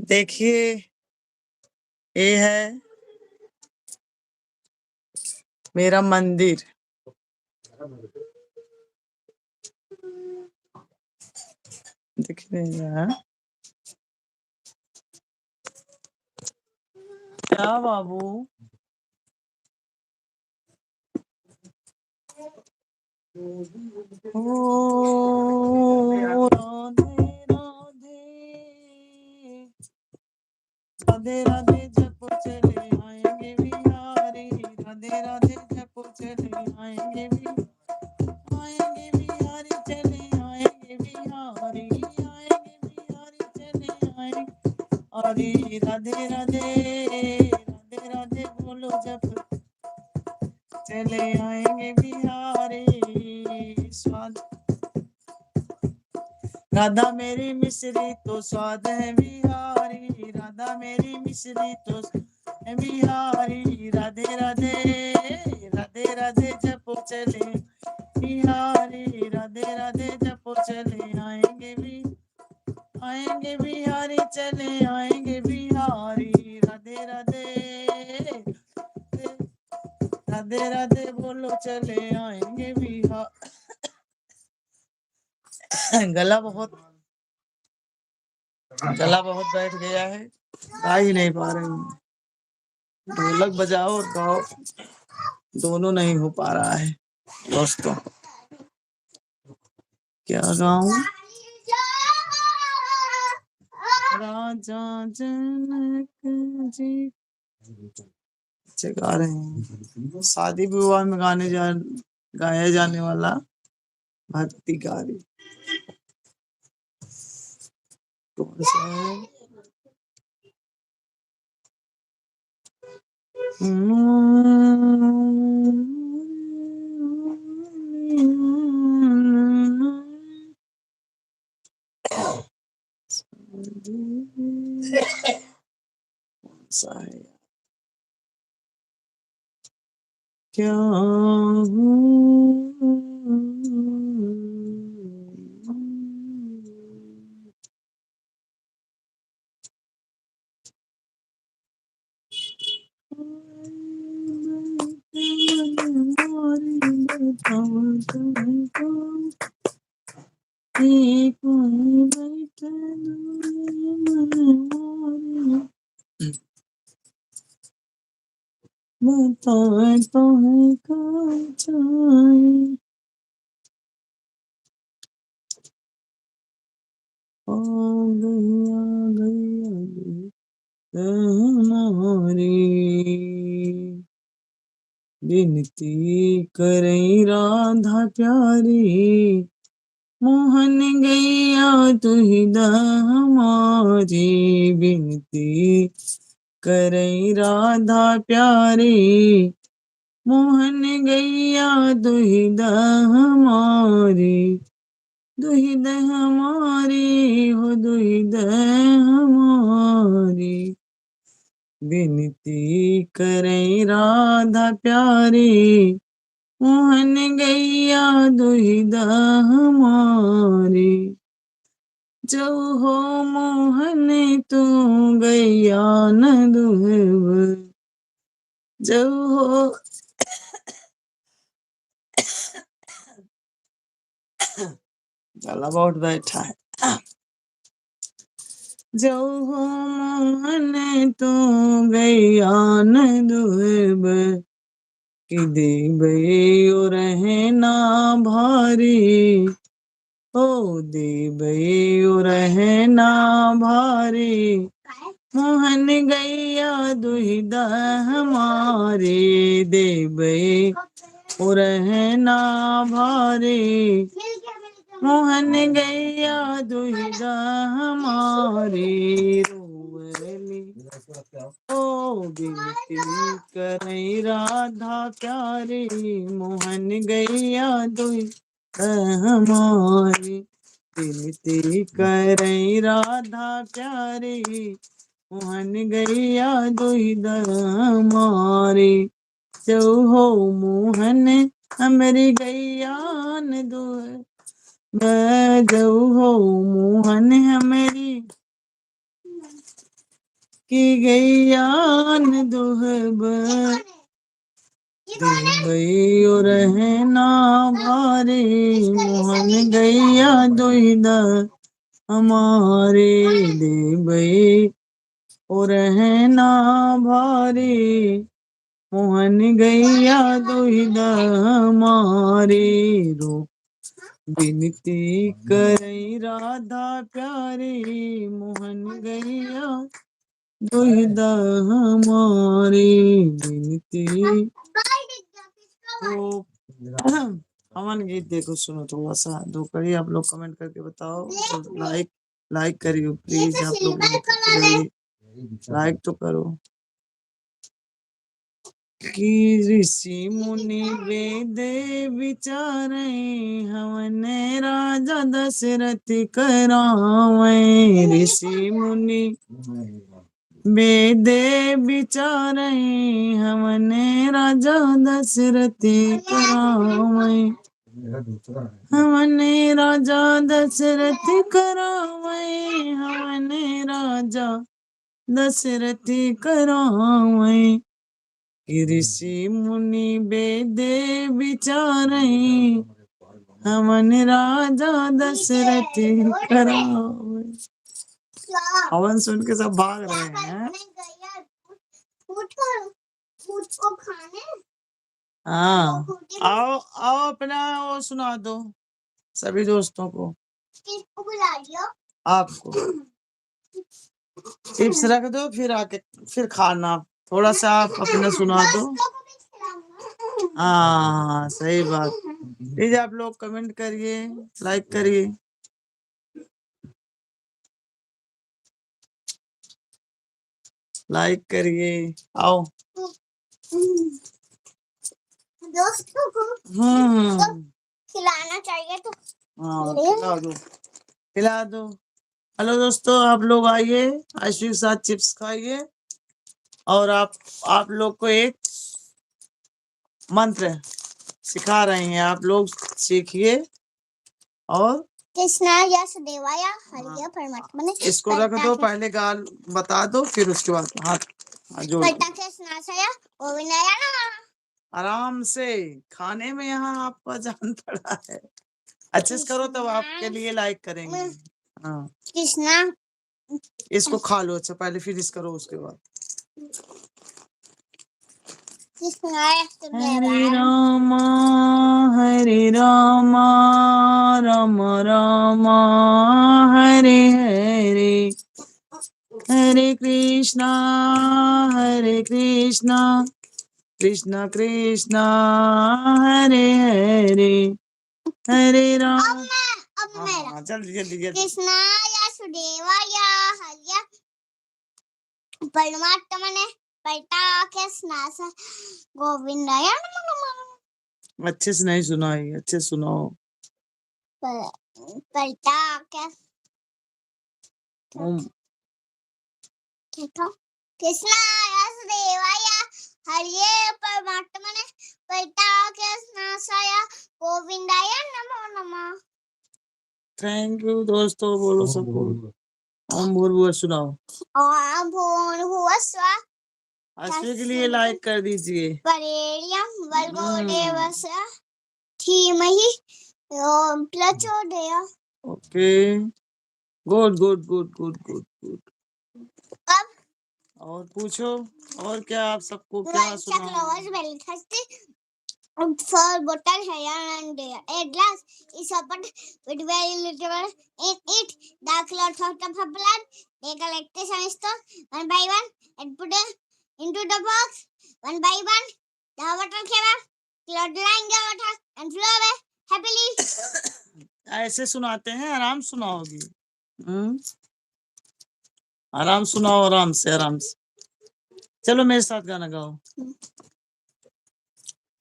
देखिए, ये है मेरा मंदिर। दिख नहीं रहा है क्या बाबू? ओ राधे राधे, राधे राधे जप चले आएंगे बिहारी, राधे राधे जप चले आएंगे बिहारी चले आएंगे बिहारी, आएंगे बिहारी चले आएंगे। अरे राधे राधे, राधे राधे बोलो जप चले आएंगे बिहारी। स्वाद राधा मेरी मिश्री तो स्वाद है बिहारी, राधा मेरी मिश्री तो है बिहारी। राधे राधे, राधे राधे जपो चले बिहारी, राधे राधे जपो चले आएंगे बिहारी चले आएंगे बिहारी। राधे राधे, राधे राधे बोलो चले आएंगे बिहार। गला बहुत बैठ गया है, गा ही नहीं पा रहे हूँ। ढोलक बजाओ और गाओ, दोनों नहीं हो पा रहा है दोस्तों। क्या गाऊं? राजा जनक जी अच्छे गा रहे हैं। शादी विवाह में गाया जाने वाला भक्ति गारी कौन सा है? सा है क्या हमारी विनती करई राधा प्यारी मोहन गैया तुही द हमारी विनती करई राधा प्यारी मोहन गैया दुहिद हमारी दुहिद हमारी हो दुहिद हमारी विनती करई राधा प्यारी मोहन गैया दुहिद हमारी जो हो मोहन तू गैया न दुहब जो हो गला बहुत बैठा है जो हो मोहन तू गैया न दुहब कि देबे रहना भारी ओ देबे रहना भारी मोहन गैया दुहिद हमारे देबे रहना भारी मोहन गैया दुहिद हमारी रोवली ओ विनती करई राधा प्यारी मोहन गैया दुहिद हमारी विनती करई राधा प्यारी मोहन गैया दुहिद हमारी जो हो मोहन हमरी गैया न दुह जो हो मोहन हमारी की गैया न दुहब देबई रहना भारी मोहन गैया दुहिद हमारे देबई रहना भारी मोहन गैया दुहिद हमारी रो विनती करई राधा प्यारी मोहन गैया दुहिद हमारी विनती तो अमन गीत देखो सुनो थोड़ा सा दो कड़ी आप लोग कमेंट करके बताओ तो लाइक करियो प्लीज आप लोग लाइक तो करो कि ऋषि मुनि वेद विचारे हवन राजा दशरथ करावे ऋषि मुनि वेद विचारे हवन राजा दशरथ करावे हवन राजा दशरथ करावे हवन राजा दशरथ करावे ऋषि मुनि वेद विचारे हवन राजा दशरथ करावे हवन सुन के सब भाग रहे हैं हाँ आओ आओ अपना वो सुना दो सभी दोस्तों को आपको टिप्स रख दो फिर आके फिर खाना थोड़ा सा आप अपना सुना दो हाँ सही बात प्लीज आप लोग कमेंट करिए लाइक करिए लाइक करिए आओ दोस्तों को खिलाना चाहिए तो हाँ खिला दो हेलो दोस्तों आप लोग आइए आइसक्रीम के साथ चिप्स खाइए और आप लोग को एक मंत्र सिखा रहे हैं आप लोग सीखिए और कृष्णा यश देवाय हरिया परमात्मने इसको रख दो पहले गाल बता दो फिर उसके बाद हाथ जोड़ आराम से खाने में यहाँ आपका जान पड़ा है अच्छे से करो तब आपके लिए लाइक करेंगे हाँ कृष्णा इसको खा लो अच्छा पहले फिर इस करो उसके बाद हरे रामा राम राम हरे हरे हरे कृष्णा कृष्णा कृष्णा हरे हरे हरे अब राम। मेरा हाँ, जल्दी जल्दी जल्दी। कृष्णाय सुदेवाय हरय परमात्मने पैताके स्नास गोविंदाय नमो नमः। अच्छे से नहीं सुना है, अच्छे से सुनाओ। पैताके ओम कृष्णाय सुदेवाय हरये परमात्मने पैताके स्नासाय गोविंदाय नमो नमः। थैंक यू दोस्तों, बोलो सबको ओम भूर्भुवः सुनाओ। ओम भूर्भुवः स्वः अश्विनी के लिए लाइक कर दीजिए। वरेण्यं भर्गो देवस्य धीमहि ओम प्रचोदयात्। Okay, good good good good good good. अब और पूछो, और क्या आप सबको क्या सुनाओ? for bottle here and there. A glass is opened with very little in it. The cloth of the blood. They collect the sunstone one by one and put it into the box one by one. The water came up, cloud lying the water and flew away happily. ऐसे सुनाते हैं, आराम सुनाओगी। आराम सुनाओ, आराम से आराम से। चलो मेरे साथ गाना गाओ।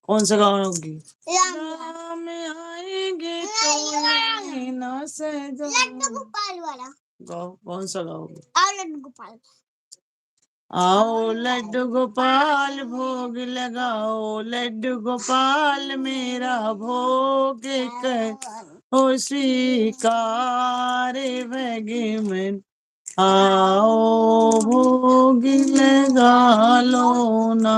कौन सा गाओगी? राम आएंगे तो ना सजाओ। लड्डू गोपाल वाला गाओ, कौन सा गाओगे? और लड्डू गोपाल। आओ लड्डू गोपाल भोग लगाओ, लड्डू गोपाल मेरा भोग कर ओ स्वीकार भगवन। आओ भोग लगा लो ना।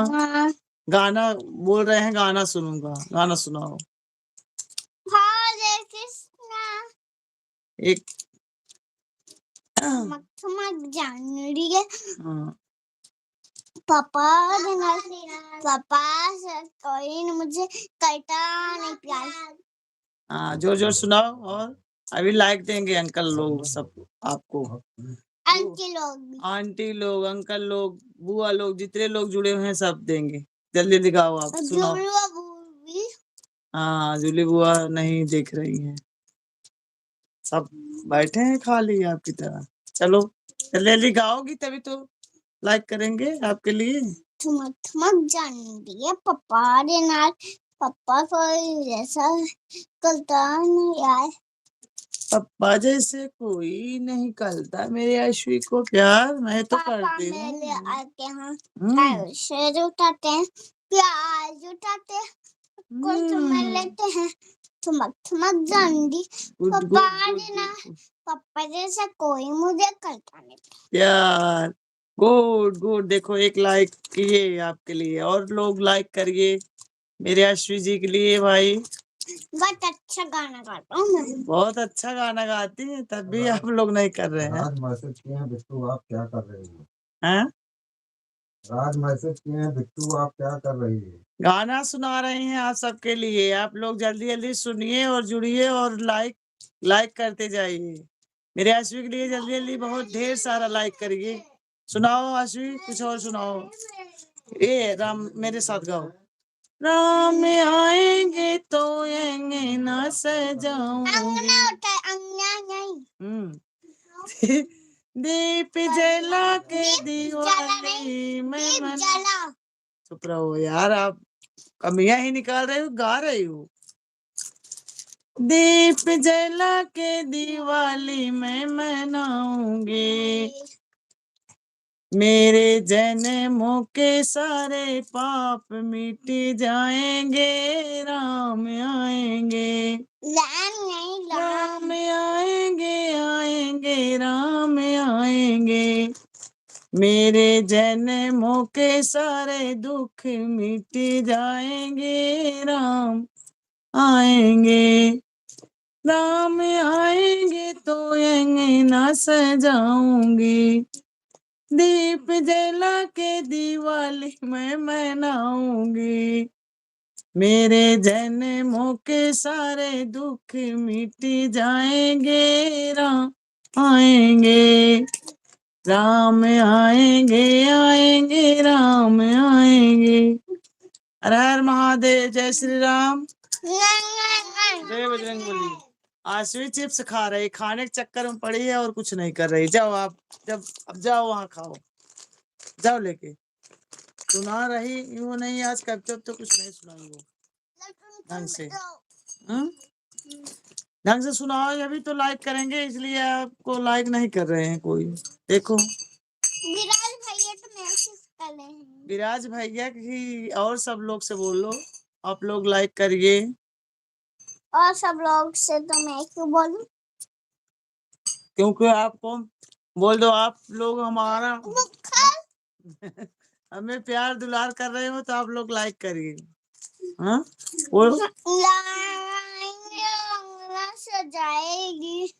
गाना बोल रहे हैं, गाना सुनूंगा, गाना सुनाओ। हरे कृष्णा एक मक्खमक जान रही है हाँ, पापा से कोई ने मुझे करता नहीं प्यार। हाँ, जोर जोर सुनाओ। और अभी लाइक देंगे अंकल लोग सब आपको, आंटी लोग, अंकल लोग, बुआ लोग, जितने लोग जुड़े हुए हैं सब देंगे। जल्दी दिखाओ, आप सुनाओ। हाँ, जूली बुआ नहीं देख रही हैं, सब बैठे हैं खाली आपकी तरह। चलो जल्दी गाओगी तभी तो लाइक करेंगे आपके लिए। थमक जानी है पापा रे नाल पापा कोई जैसा करता नहीं यार। पप्पा जैसे कोई नहीं करता मेरे अश्वी को प्यार, मैं तो करती हूँ। आते हैं पैसे उठाते हैं, प्याज उठाते हैं, कुछ में लेते हैं। थमक जानी पापा जैसा कोई मुझे करता नहीं प्यार। गुड गुड, देखो एक लाइक किए आपके लिए, और लोग लाइक करिए मेरे अश्वी जी के लिए भाई। बहुत अच्छा गाना गाता हूँ मैं। बहुत अच्छा गाना गाती है, तब भी आप लोग नहीं कर रहे हैं। राज मैसेज किए हैं बिट्टू, आप क्या कर रही हो? हैं? राज मैसेज किए हैं बिट्टू, आप क्या कर रही है? गाना सुना रहे हैं आप सबके लिए। आप लोग जल्दी जल्दी सुनिए और जुड़िए और लाइक करते जाइए मेरे अश्वी के लिए। जल्दी जल्दी बहुत ढेर सारा लाइक करिए। सुनाओ अश्वी, कुछ और सुनाओ। ए राम मेरे साथ गाओ। राम आएंगे तो अंगना सजाऊंगी। दीप जला के दिवाली में चुप रहो यार, आप कमियां ही निकाल रहे हो, गा रही हो। दीप जला के दिवाली में मनाऊंगी, मेरे जन्मों के सारे पाप मिट जाएंगे। राम आएंगे, राम आएंगे आएंगे राम आएंगे, मेरे जन्मों के सारे दुख मिट जाएंगे। राम आएंगे, राम आएंगे तो अंगना सजाऊंगी, दीप जला के दिवाली में मनाऊंगी, मेरे जन्मों के सारे दुख मिट जाएंगे। राम आएंगे, राम आएंगे आएंगे राम आएंगे। हर हर महादेव, जय श्री राम, जय बजरंगबली। आश्वी चिप्स खा रही, खाने के चक्कर में पड़ी है और कुछ नहीं कर रही। जाओ आप, अब जाओ वहाँ खाओ, जाओ लेके। सुना रही यूं नहीं, आज कब तक तो कुछ नहीं सुनाई वो ढंग से। ढंग से सुनाओ, अभी तो लाइक करेंगे, इसलिए आपको लाइक नहीं कर रहे हैं कोई। देखो विराज भैया तो मैसेज कर रहे हैं। विराज भैया की और सब लोग से बोलो, आप लोग लाइक करिए। और सब लोग से तो मैं क्यों बोलूं? क्योंकि आपको बोल दो, आप लोग हमारा हमें प्यार दुलार कर रहे हो तो आप लोग लाइक करिए। हाँ सजाएगी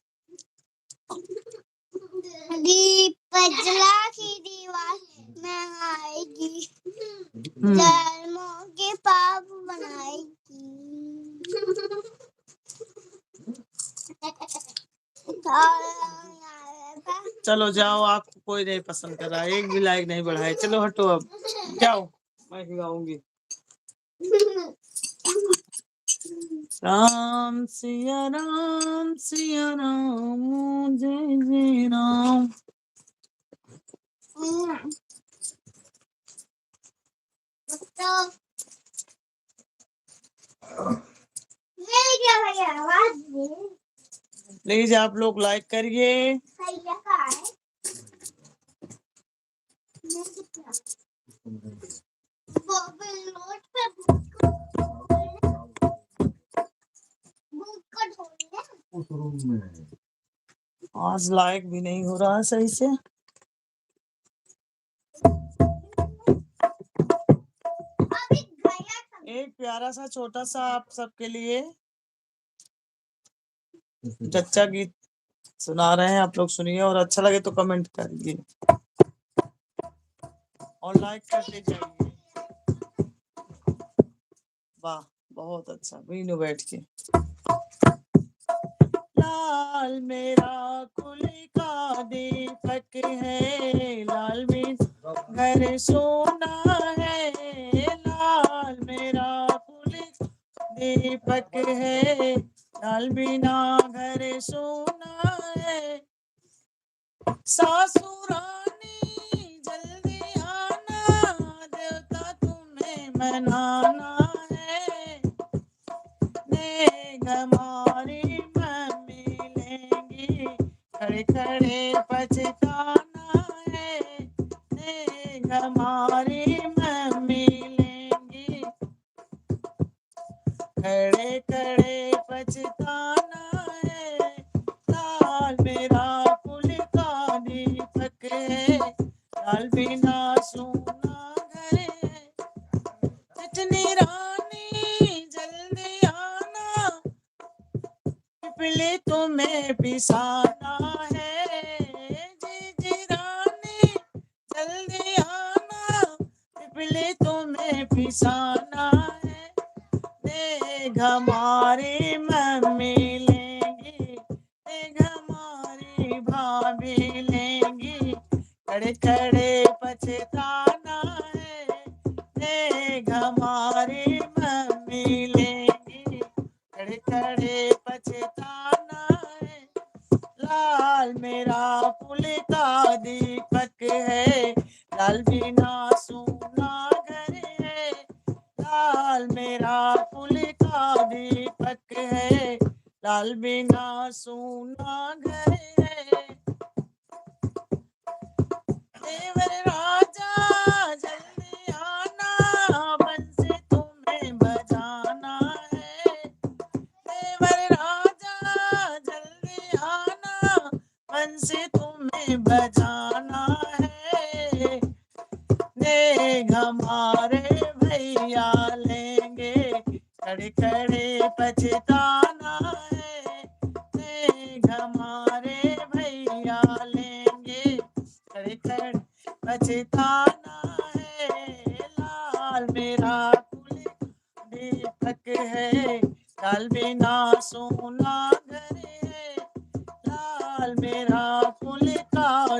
पजला की दीवार में आएगी, जन्मों के पाप बनाएगी। चलो जाओ, आपको कोई नहीं पसंद कर रहा, एक भी लाइक नहीं बढ़ाए। चलो हटो अब, जाओ मैं गाऊंगी। राम सिया राम जय जय राम। प्लीज आप लोग लाइक करिए। आज लाइक भी नहीं हो रहा सही से। एक प्यारा सा छोटा सा आप सबके लिए चच्चा गीत सुना रहे हैं, आप लोग सुनिए और अच्छा लगे तो कमेंट करिए और लाइक करते जाइए। वाह बहुत अच्छा, बीनू बैठ के। लाल मेरा कुली का दीपक है, लाल में घर सोना है। लाल मेरा कुली दीपक है, लाल बिना घर सोना है। सासुरानी जल्दी आना, देवता तुम्हें मनाना है। नेग हमारी मम्मी लेंगी, खड़े खड़े पछताना है। नेग हमारी मम्मी लेंगी, खड़े खड़े पछताना है। लाल मेरा कुल का दीपक है, लाल बिना सोना घर है। चिटनी रानी जल्दी आना, पिपली तुम्हें पिसाना है। जी रानी जल्दी आना, पिपली तुम्हें पिसाना है। देख हमारी मम्मी लेंगी, देख हमारी भाभी लेंगी, खड़े खड़े पछताना है। देख हमारी मम्मी लेंगी, खड़े खड़े पछताना है। लाल मेरा कुल का दीपक है, लाल बिना सोना घर है। लाल मेरा कुल का दीपक है, लाल बिना सोना घर है। देवर राजा जल्दी आना, बंसी तुम्हें बजाना है। देवर राजा जल्दी आना, बंसी तुम्हें बजाना है। देख हमारे भैया लेंगे, खड़े खड़े पछताना है। देख हमारे भैया लेंगे, खड़े खड़े पछताना है। लाल मेरा कुल दीपक है, लाल बिना सोना घर है। लाल मेरा कुल का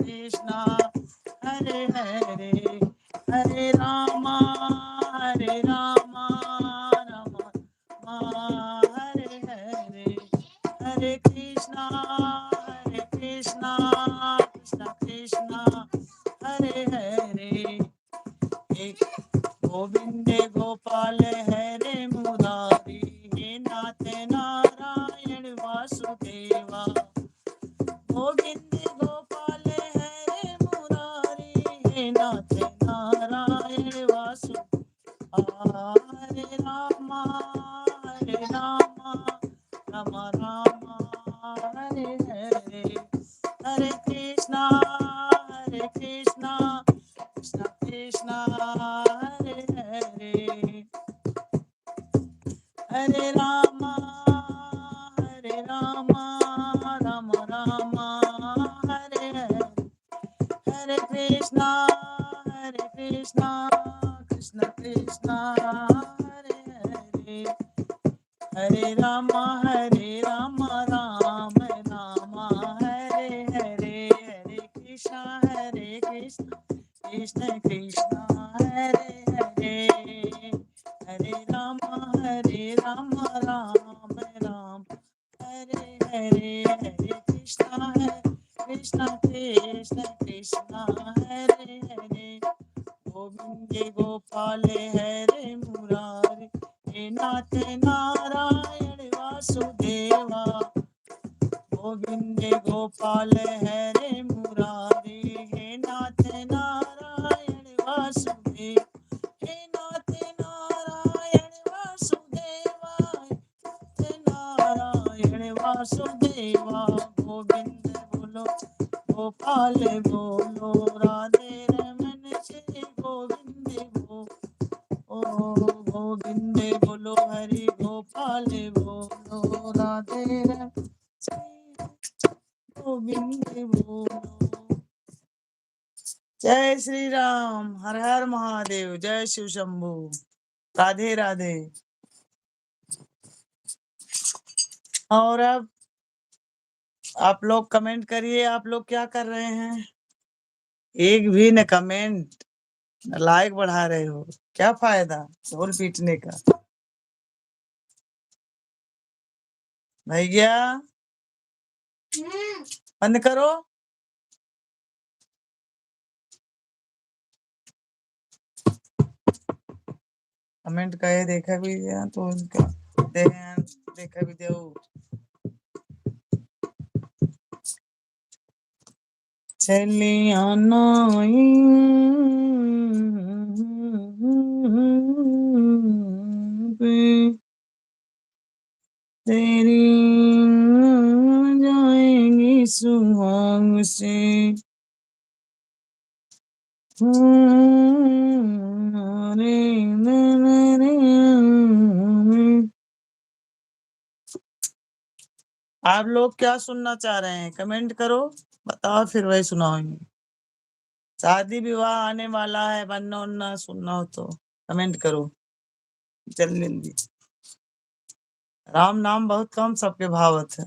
कृष्णा हरे हरे हरे रामा राम हरे हरे हरे कृष्णा कृष्णा कृष्णा हरे हरे एक गोविंदे गोपाल हरे मुरारी हे नाथ नारायण वासुदेवा गोविंद गोपाल हरे मुरारी हे नाथ नारायण वासु हरे रामा राम राम हरे हरे हरे कृष्णा कृष्णा कृष्णा हरे हरे हरे रामा राम राम हरे हरे हरे कृष्णा कृष्णा कृष्णा हरे हरे हरे राम राम राम हरे हरे हरे कृष्णा कृष्ण कृष्णा हरे हरे हरे राम राम राम हरे हरे हरे कृष्णा कृष्ण कृष्णा हरे हरे गोविंद गोपाल हरे मुरारी हे नाथ नारायण वासुदेवा गोविंद गोपाल हरे मुरारी हे नाथ नारायण वासुदेव हे नाथ नारायण वासुदेवा नारायण वासुदेवा गोविंद बोलो गोपाल बोलो राधे रमन श्री गोविंद गोविंद बोलो हरि गोपाल बोलो राधे रमन गोविंद बोलो। जय श्री राम हर हर महादेव जय शिव शंभू राधे राधे। और अब आप लोग कमेंट करिए आप लोग क्या कर रहे हैं। एक भी न कमेंट न लाइक बढ़ा रहे हो क्या फायदा ढोल पीटने का। भैया बंद करो। कमेंट कहे देखा भी दिया तो उनका देखा भी दो। चलिया नाई तेरी जाएंगी सुहाग से आप लोग क्या सुनना चाह रहे हैं कमेंट करो बताओ फिर वही सुनाओगे। शादी विवाह आने वाला है बनना उन्ना सुनना हो तो कमेंट करो जल्दी। राम नाम बहुत कम सबके भावत है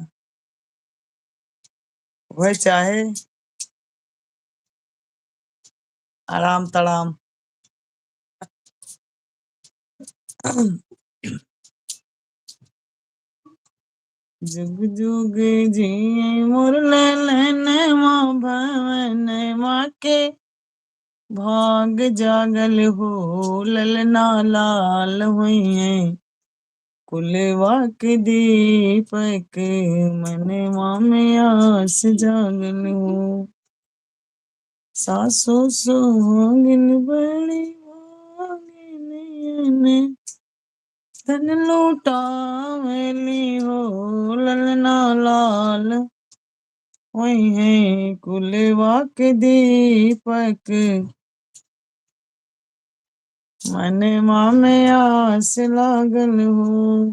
वह चाहे आराम तड़ाम। जुग जुग जी मुरलन माँ भवन माँ के भाग जागल हो ललना लाल हुई है कुलवा के दीपक मन माँ में आस जागल हो सासो सोहागिन बड़ी भागिन धन लूटावली हो ललना लाल वही है कुलवा के दीपक मन माँ में आस लागल हो।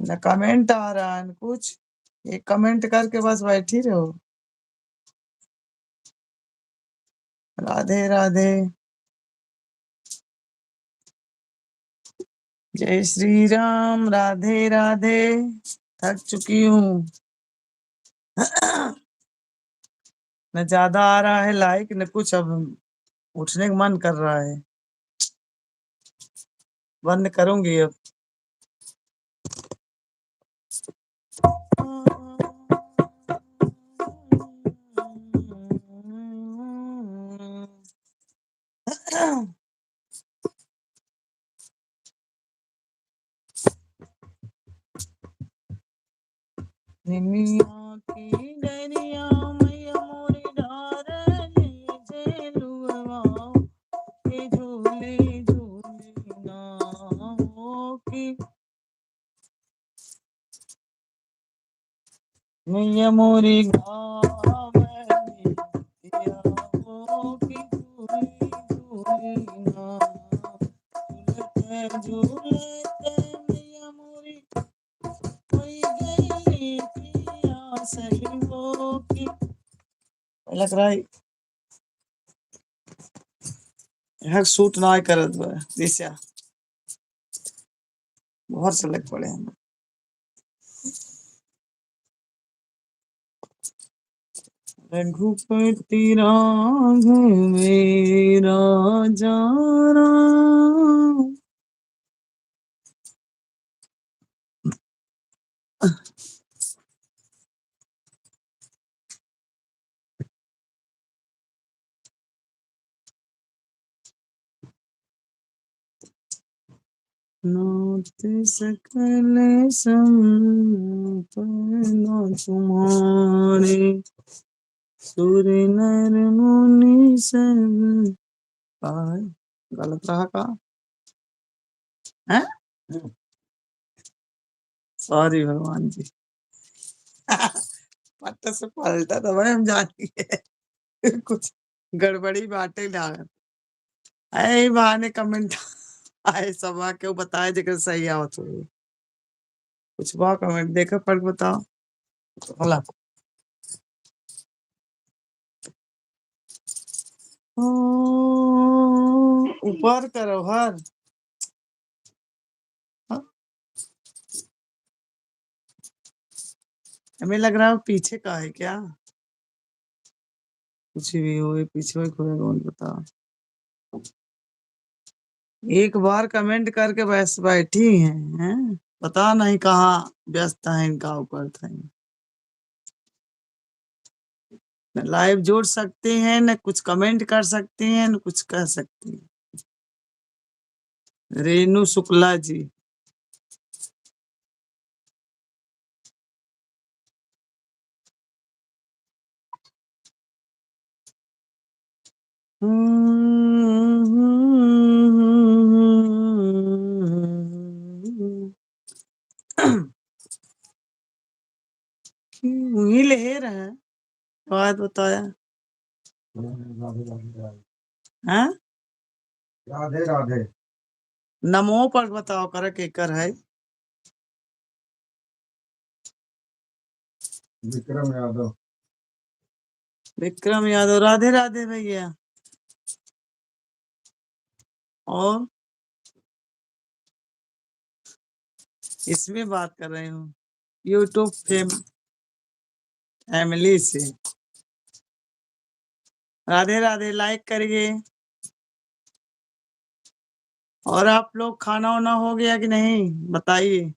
न कमेंट आ रहा है न कुछ ये कमेंट करके बस बैठी रहो। राधे राधे जय श्री राम राधे राधे। थक चुकी हूँ। न ज्यादा आ रहा है लाइक न कुछ। अब उठने का मन कर रहा है, बंद करूंगी अब। निमिया की डरिया मैया मोरी डारली झेलुआ के झूले झूलना हो की मैया मोरी गावली दिया हो की झूले झूलना झूलते झूलते मैया मोरी कोई गई पिया सही हो की। लग रहा है यहाँ सूट ना करत बा दिशा, बहुत से लग पड़े हैं। रघुपति राघव राजा राम। नाथ सकल संपन्न तुम्हारे, सुर नर मुनि सब पाए। गलत रहा का है? सॉरी भगवान जी। पट्ट से पलटा तो भाई हम जानिए कुछ गड़बड़ी बाटे लागत। ऐ बहाने कमेंट आए सभा के बताए जेकर सही आवत हो। कुछ बा कमेंट देखा पढ़ बताओ भला। ऊपर करो हर। हाँ? हमें लग रहा है पीछे का है क्या? कुछ भी हो ये पीछे ही खोए कौन बताओ। एक बार कमेंट करके बस बैठी हैं, पता नहीं कहाँ व्यस्त है इनका ऊपर था। न लाइव जोड़ सकते हैं, न कुछ कमेंट कर सकते हैं, न कुछ कह सकते हैं। रेनू शुक्ला जी। वही ले रहे हैं बात बताया। हाँ राधे राधे। नमो पर बताओ कर के कर है। विक्रम यादव। विक्रम यादव राधे राधे भैया। और इसमें बात कर रही हूँ यूट्यूब फैमिली से। राधे राधे लाइक करिए। और आप लोग खाना वाना हो गया कि नहीं बताइए।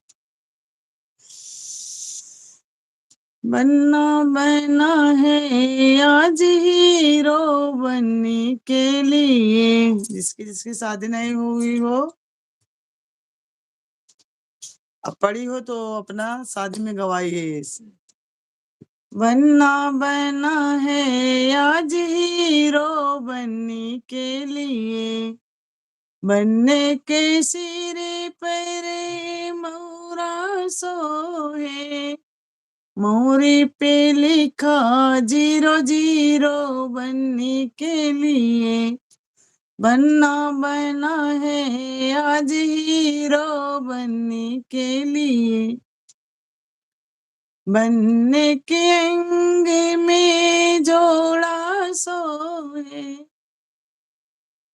बनना बना है आज हीरो बनने के लिए। जिसकी जिसकी शादी नहीं हुई हो अब पड़ी हो तो अपना शादी में गवाइए इसे। बनना बना है आज हीरो बनने के लिए, बनने के सिरे पर मोरा सोहे, मोरे पे लिखा 00 बनने के लिए। बनना बना है आज हीरो बनने के लिए, बनने के अंग में जोड़ा सोहे,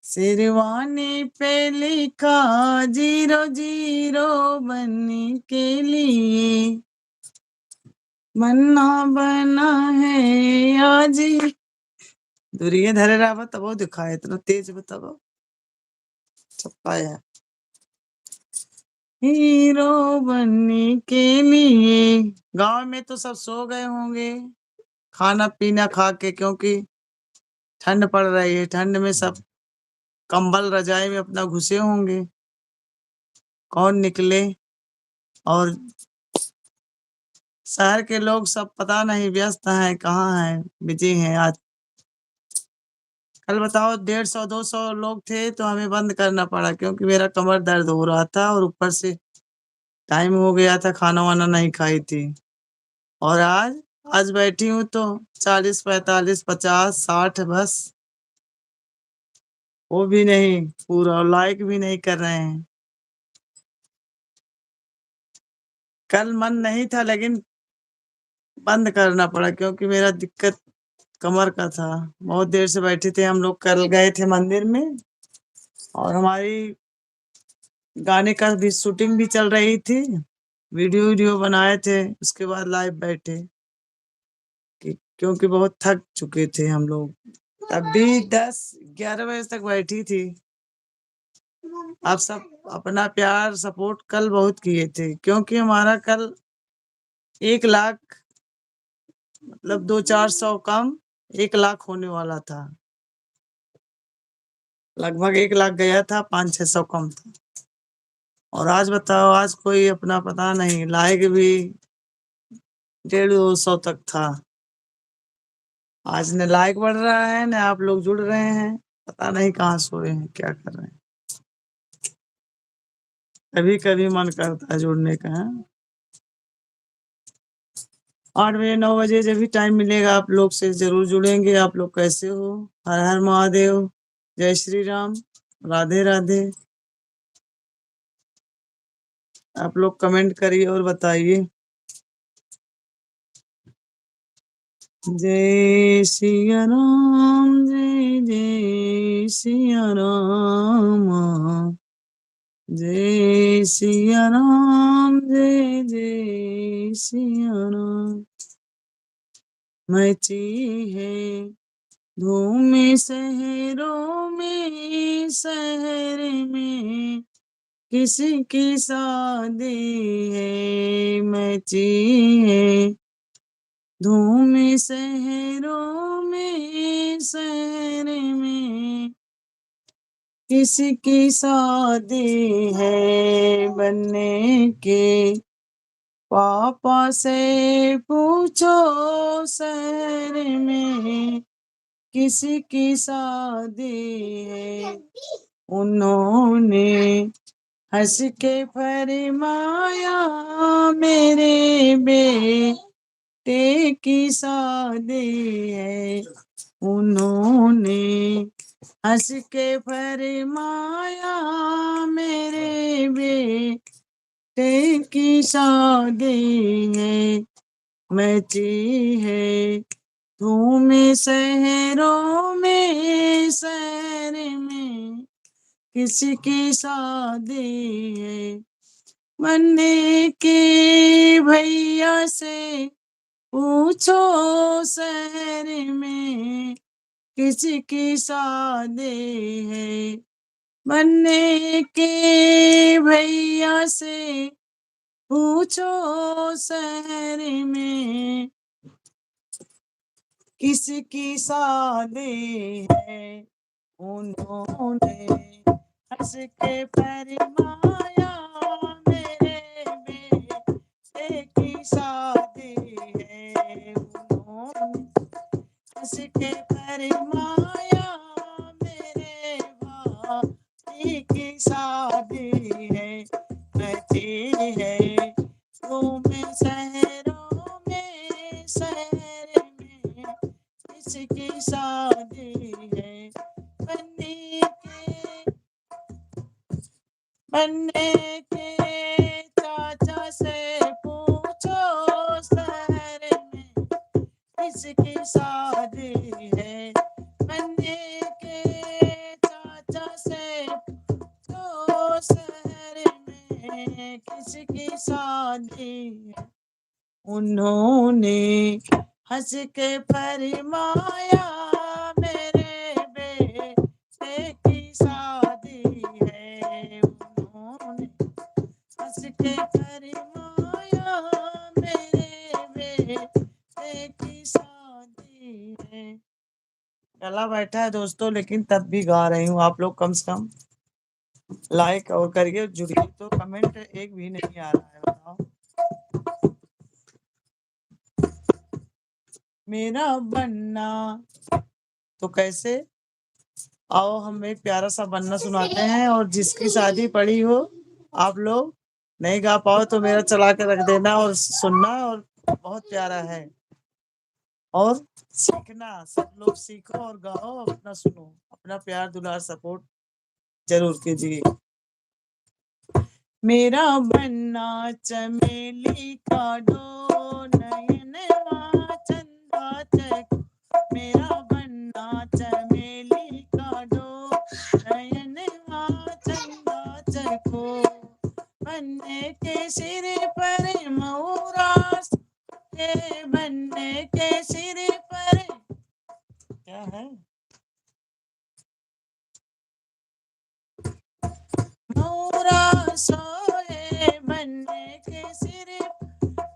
सिरवाने पे लिखा 00 बनने के लिए। बनना बना है आज दूरिये धरे रहा तब दिखाए इतना तेज बताओ छपाया। हीरो बनने के लिए गांव में तो सब सो गए होंगे खाना पीना खा के, क्योंकि ठंड पड़ रही है। ठंड में सब कंबल रजाई में अपना घुसे होंगे, कौन निकले। और शहर के लोग सब पता नहीं व्यस्त हैं, कहाँ हैं, बिजी हैं। आज कल बताओ 150-200 लोग थे तो हमें बंद करना पड़ा, क्योंकि मेरा कमर दर्द हो रहा था और ऊपर से टाइम हो गया था, खाना वाना नहीं खाई थी। और आज बैठी हूँ तो 40, 45, 50, 60 बस, वो भी नहीं पूरा, लाइक भी नहीं कर रहे हैं। कल मन नहीं था लेकिन बंद करना पड़ा, क्योंकि मेरा दिक्कत कमर का था। बहुत देर से बैठे थे हम लोग, कल गए थे मंदिर में और हमारी गाने का भी शूटिंग भी चल रही थी, वीडियो बनाए थे। उसके बाद लाइव बैठे क्योंकि बहुत थक चुके थे हम लोग। तब भी 10-11 बजे तक बैठी थी। आप सब अपना प्यार सपोर्ट कल बहुत किए थे, क्योंकि हमारा कल 1 लाख मतलब 200-400 कम 1 लाख होने वाला था। लगभग 1 लाख गया था, 500-600 कम था। और आज बताओ, आज कोई अपना पता नहीं, लाइक भी 150-200 तक था। आज न लाइक बढ़ रहा है न आप लोग जुड़ रहे हैं, पता नहीं कहाँ सोए हैं, क्या कर रहे हैं। कभी कभी मन करता है जुड़ने का। 8 बजे 9 बजे जब भी टाइम मिलेगा आप लोग से जरूर जुड़ेंगे। आप लोग कैसे हो? हर हर महादेव, जय श्री राम, राधे राधे। आप लोग कमेंट करिए और बताइए। जय सिया राम, जय जय सिया राम, जय सिया राम, जय जय सिया राम। मची है धूम शहरों में, शहर में किसी की शादी है। मची है धूम शहरों में, शहर में किसी की शादी है। बनने के पापा से पूछो, शहर में किसी की शादी है। उन्होंने हंस के फरमाया, मेरे बेटे की शादी है। उन्होंने हंस के फरमाया, मेरे बेटे की शादी है। मची है धूम शहरों में, शहर में किसी की शादी है। बनने के भैया से पूछो, शहर में किसी की शादी है। बनने के भैया से पूछो, शहर में किसकी शादी है। उन्होंने हंस के फरमाया, मेरे बेटे की शादी है। उन्होंने हंस के फरमाया, मेरे भाई की शादी है। बची है तुम शहरों में, शहर में किसकी शादी है। बनने के चाचा से पूछो, शहर में किसकी शादी है। बनने के चाचा से पूछो, शहर में किसकी शादी है। उन्होंने हंस के फरमाया, मेरे गला बैठा है दोस्तों, लेकिन तब भी गा रही हूँ। आप लोग कम से कम लाइक और करिए, जुड़िए। तो कमेंट एक भी नहीं आ रहा है, बताओ। मेरा बनना तो कैसे, आओ हम एक प्यारा सा बनना सुनाते हैं। और जिसकी शादी पड़ी हो, आप लोग नहीं गा पाओ तो मेरा चला के रख देना और सुनना, और बहुत प्यारा है। और सीखना, सब लोग सीखो और गाओ, अपना सुनो, अपना प्यार दुलार सपोर्ट जरूर कीजिए। मेरा बनना चमेली का डो, नयनवा चंदा चक। मेरा बनना चमेली का डो, नयनवा चंदा चको। बनने के सिर पर मऊरास, के बनने के सिर पर क्या है, मऊरा सोए। बनने के सिर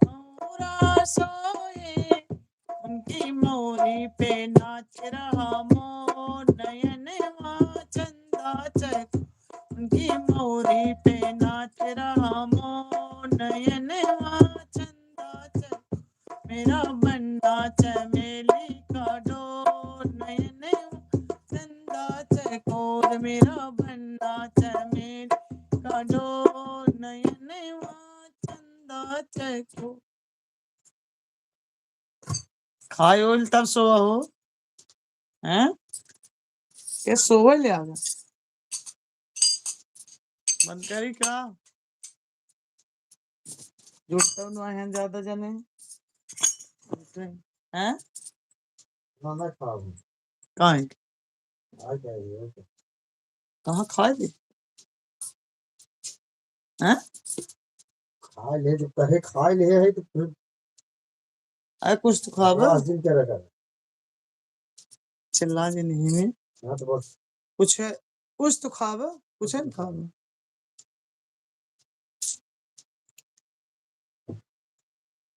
मऊरा सोए, उनकी मोरी पे नाच रहा मोर, नयनवा चंदा चक। उनकी मोरी पे नाच रहा मोर, नयनवा चंदा चक। मेरा बनना चमेली का डोर, नयनवा चंदा चकोर। मेरा बनना चमेली का डोर, नयनवा चंदा चकोर। खाओ तब सोआ हो, हैं? ये सोवा ले आगा बंद करी का, जुटता ना है ज्यादा जने, हैं? खाना खाओ। कहाँ है? आ जाइए। कहाँ खाए थे? हैं? खा ले जो कहे, खा ले है तो फिर अरे कुछ तो खावा, आज दिन क्या रखा। चिल्ला जी नहीं में हाँ तो बस कुछ है, कुछ तो खावा, कुछ है ना खावा।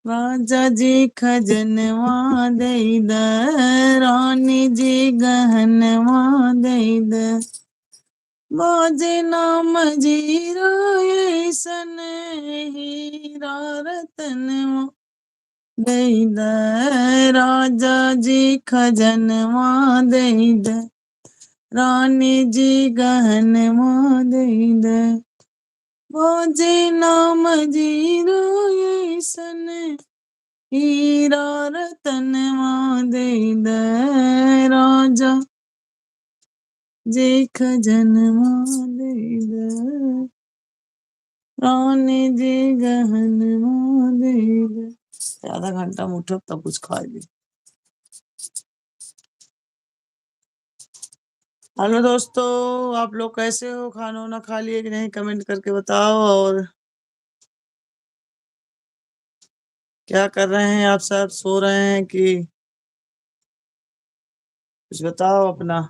राजा जी खजनवा दई द, रानी जी गहनवा दई द। बाजे नाम जीरो ऐसन, हीरा रतनवा दई द। राजा जी खजनवा दई द, रानी जी गहनवा दई द। बाजे नाम जीरो ऐसन, हीरा रतनवा दई द। राजा जी खजनवा दई द, रानी जी गहनवा दई द। आधा घंटा में उठो तब कुछ खाएगी। हेलो दोस्तों, आप लोग कैसे हो? खाना वाना खा लिए कि नहीं? कमेंट करके बताओ। और क्या कर रहे हैं आप सब? सो रहे हैं कि कुछ बताओ, अपना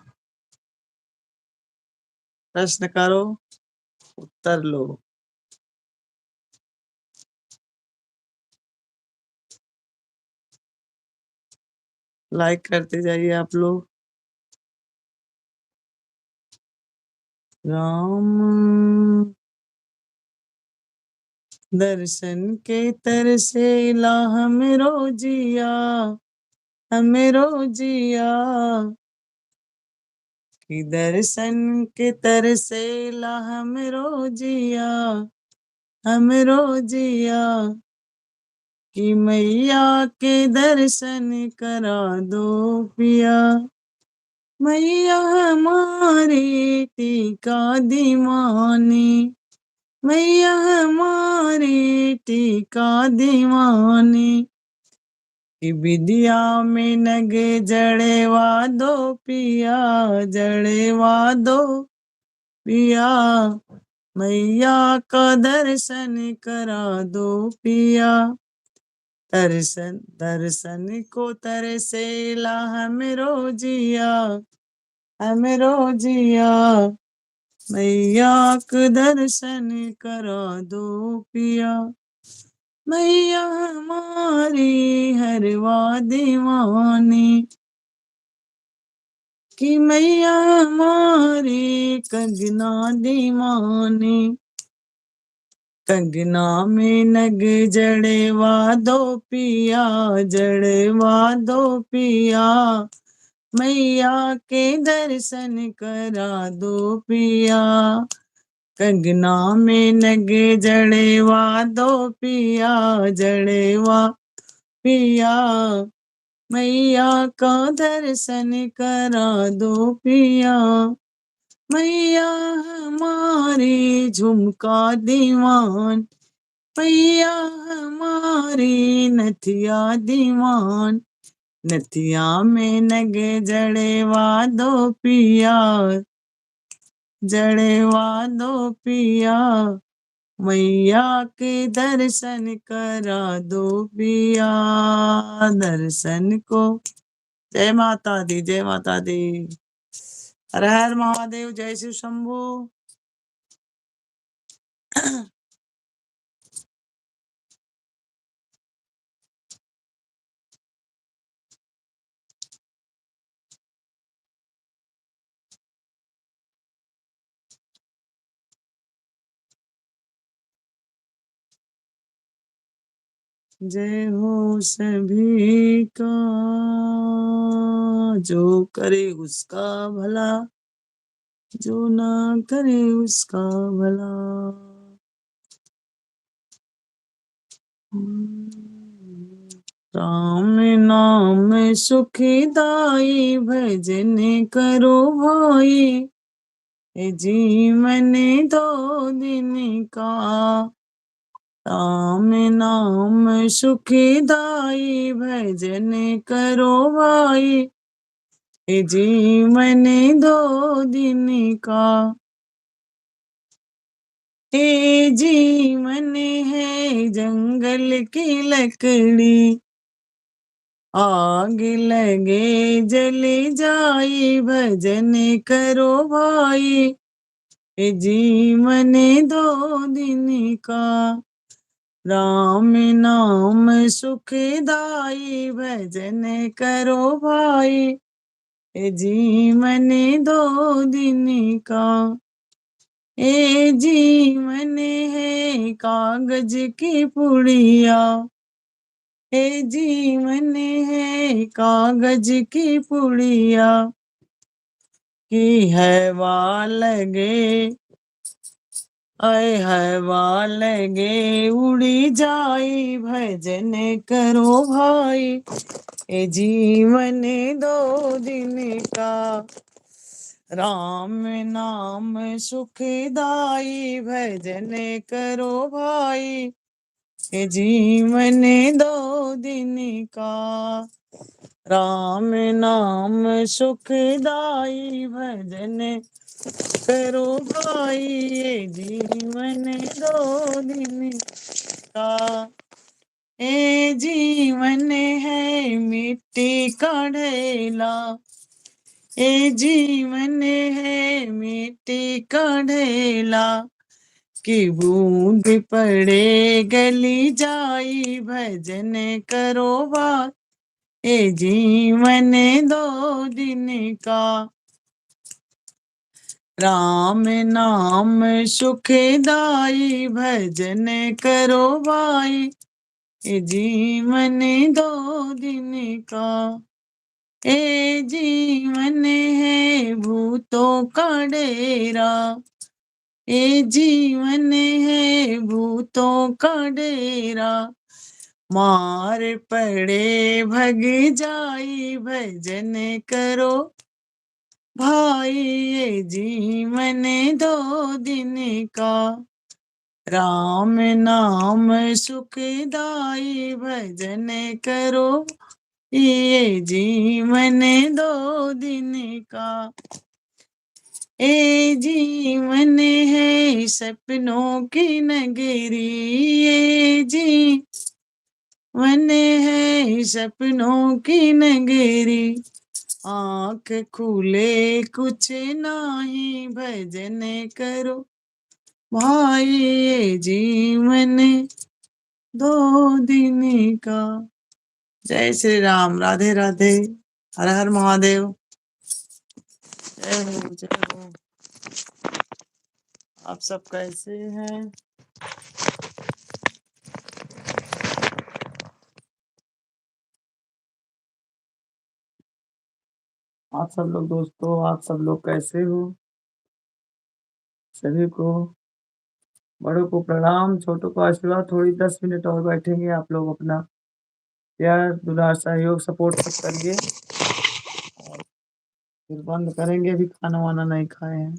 प्रश्न करो, उत्तर लो। लाइक करते जाइए आप लोग। राम दर्शन के तरसेला हमरो जिया, हमरो जिया। कि दर्शन के तरसेला हमरो जिया, हमरो जिया। कि मैया के दर्शन करा दो पिया। मैया हमारी टीका दीवानी, मैया हमारी टीका दीवानी। कि विद्या में नगे जड़ेवा दो पिया, जड़ेवा दो पिया। मैया का दर्शन करा दो पिया। दर्शन दर्शन को तरसेला हमरो जिया, हमरो जिया। मैया के दर्शन करा दो पिया। मैया हमारी हरवा दीवानी। कि मैया हमारी कंगना दीवानी, कंगना में नग जड़वा दो पिया, जड़वा दो पिया, मैया के दर्शन करा दो पिया, कंगना में नग जड़वा दो पिया, जड़वा पिया, मैया का दर्शन करा दो पिया, मैया हमारी झुमका दीवान, मैया हमारी नथिया दीवान, नथिया में नग जड़वा दो पिया, जड़वा दो पिया, मैया के दर्शन करा दो पिया, दर्शन को। जय माता दी, जय माता दी। हर हर महादेव, जय शिव शंभू। जय हो सभी का, जो करे उसका भला, जो ना करे उसका भला। राम नाम सुखदाई, भजन करो भाई, ए जीवन दो दिन का, राम नाम सुखदाई, भजन करो भाई, ए जीवन दो दिन का, ए जीवन है जंगल की लकड़ी, आग लगे जले जाई, भजन करो भाई, ए जीवन दो दिन का, राम नाम सुखदाई, भजन करो भाई, ए जीवन दो दिन का, ए जीवन है कागज की पुड़िया, ए जीवन है कागज की पुड़िया, की हवा लगे, आए हवा लगे उड़ी जाई, भजन करो भाई, ए जीवन दो दिन का, राम नाम सुखदाई, भजन करो भाई, ए जीवन दो दिन का, राम नाम सुखदाई, भजन करो भाई, ये जीवन दो दिन का, ए जीवन है मिट्टी का ढेला, ए जीवन है मिट्टी का ढेला, कि बूंद पड़े गली जाई, भजन करो बात, ए जीवन दो दिन का, राम नाम सुखदाई, भजन करो भाई, ए जीवन दो दिन का, ए जीवन है भूतों का डेरा, ए जीवन है भूतों का डेरा, मार पड़े भग जाई, भजन करो भाई, ये जीवन दो दिन का, राम नाम सुखदाई, भजन करो, ये जीवन दो दिन का, ए जीवन है सपनों की नगरी, ये जीवन है सपनों की नगरी, आँख खुले कुछ नाही, भजन करो भाई, ये जीवन दो दिन का। जय श्री राम, राधे राधे, हर हर महादेव। जय हो जय हो। आप सब कैसे हैं? आप सब लोग दोस्तों, आप सब लोग कैसे हो? सभी को, बड़ों को प्रणाम, छोटों को आशीर्वाद। थोड़ी 10 मिनट और बैठेंगे। आप लोग अपना प्यार दुलार सहयोग सपोर्ट सब करिए और फिर बंद करेंगे। अभी खाना वाना नहीं खाए हैं।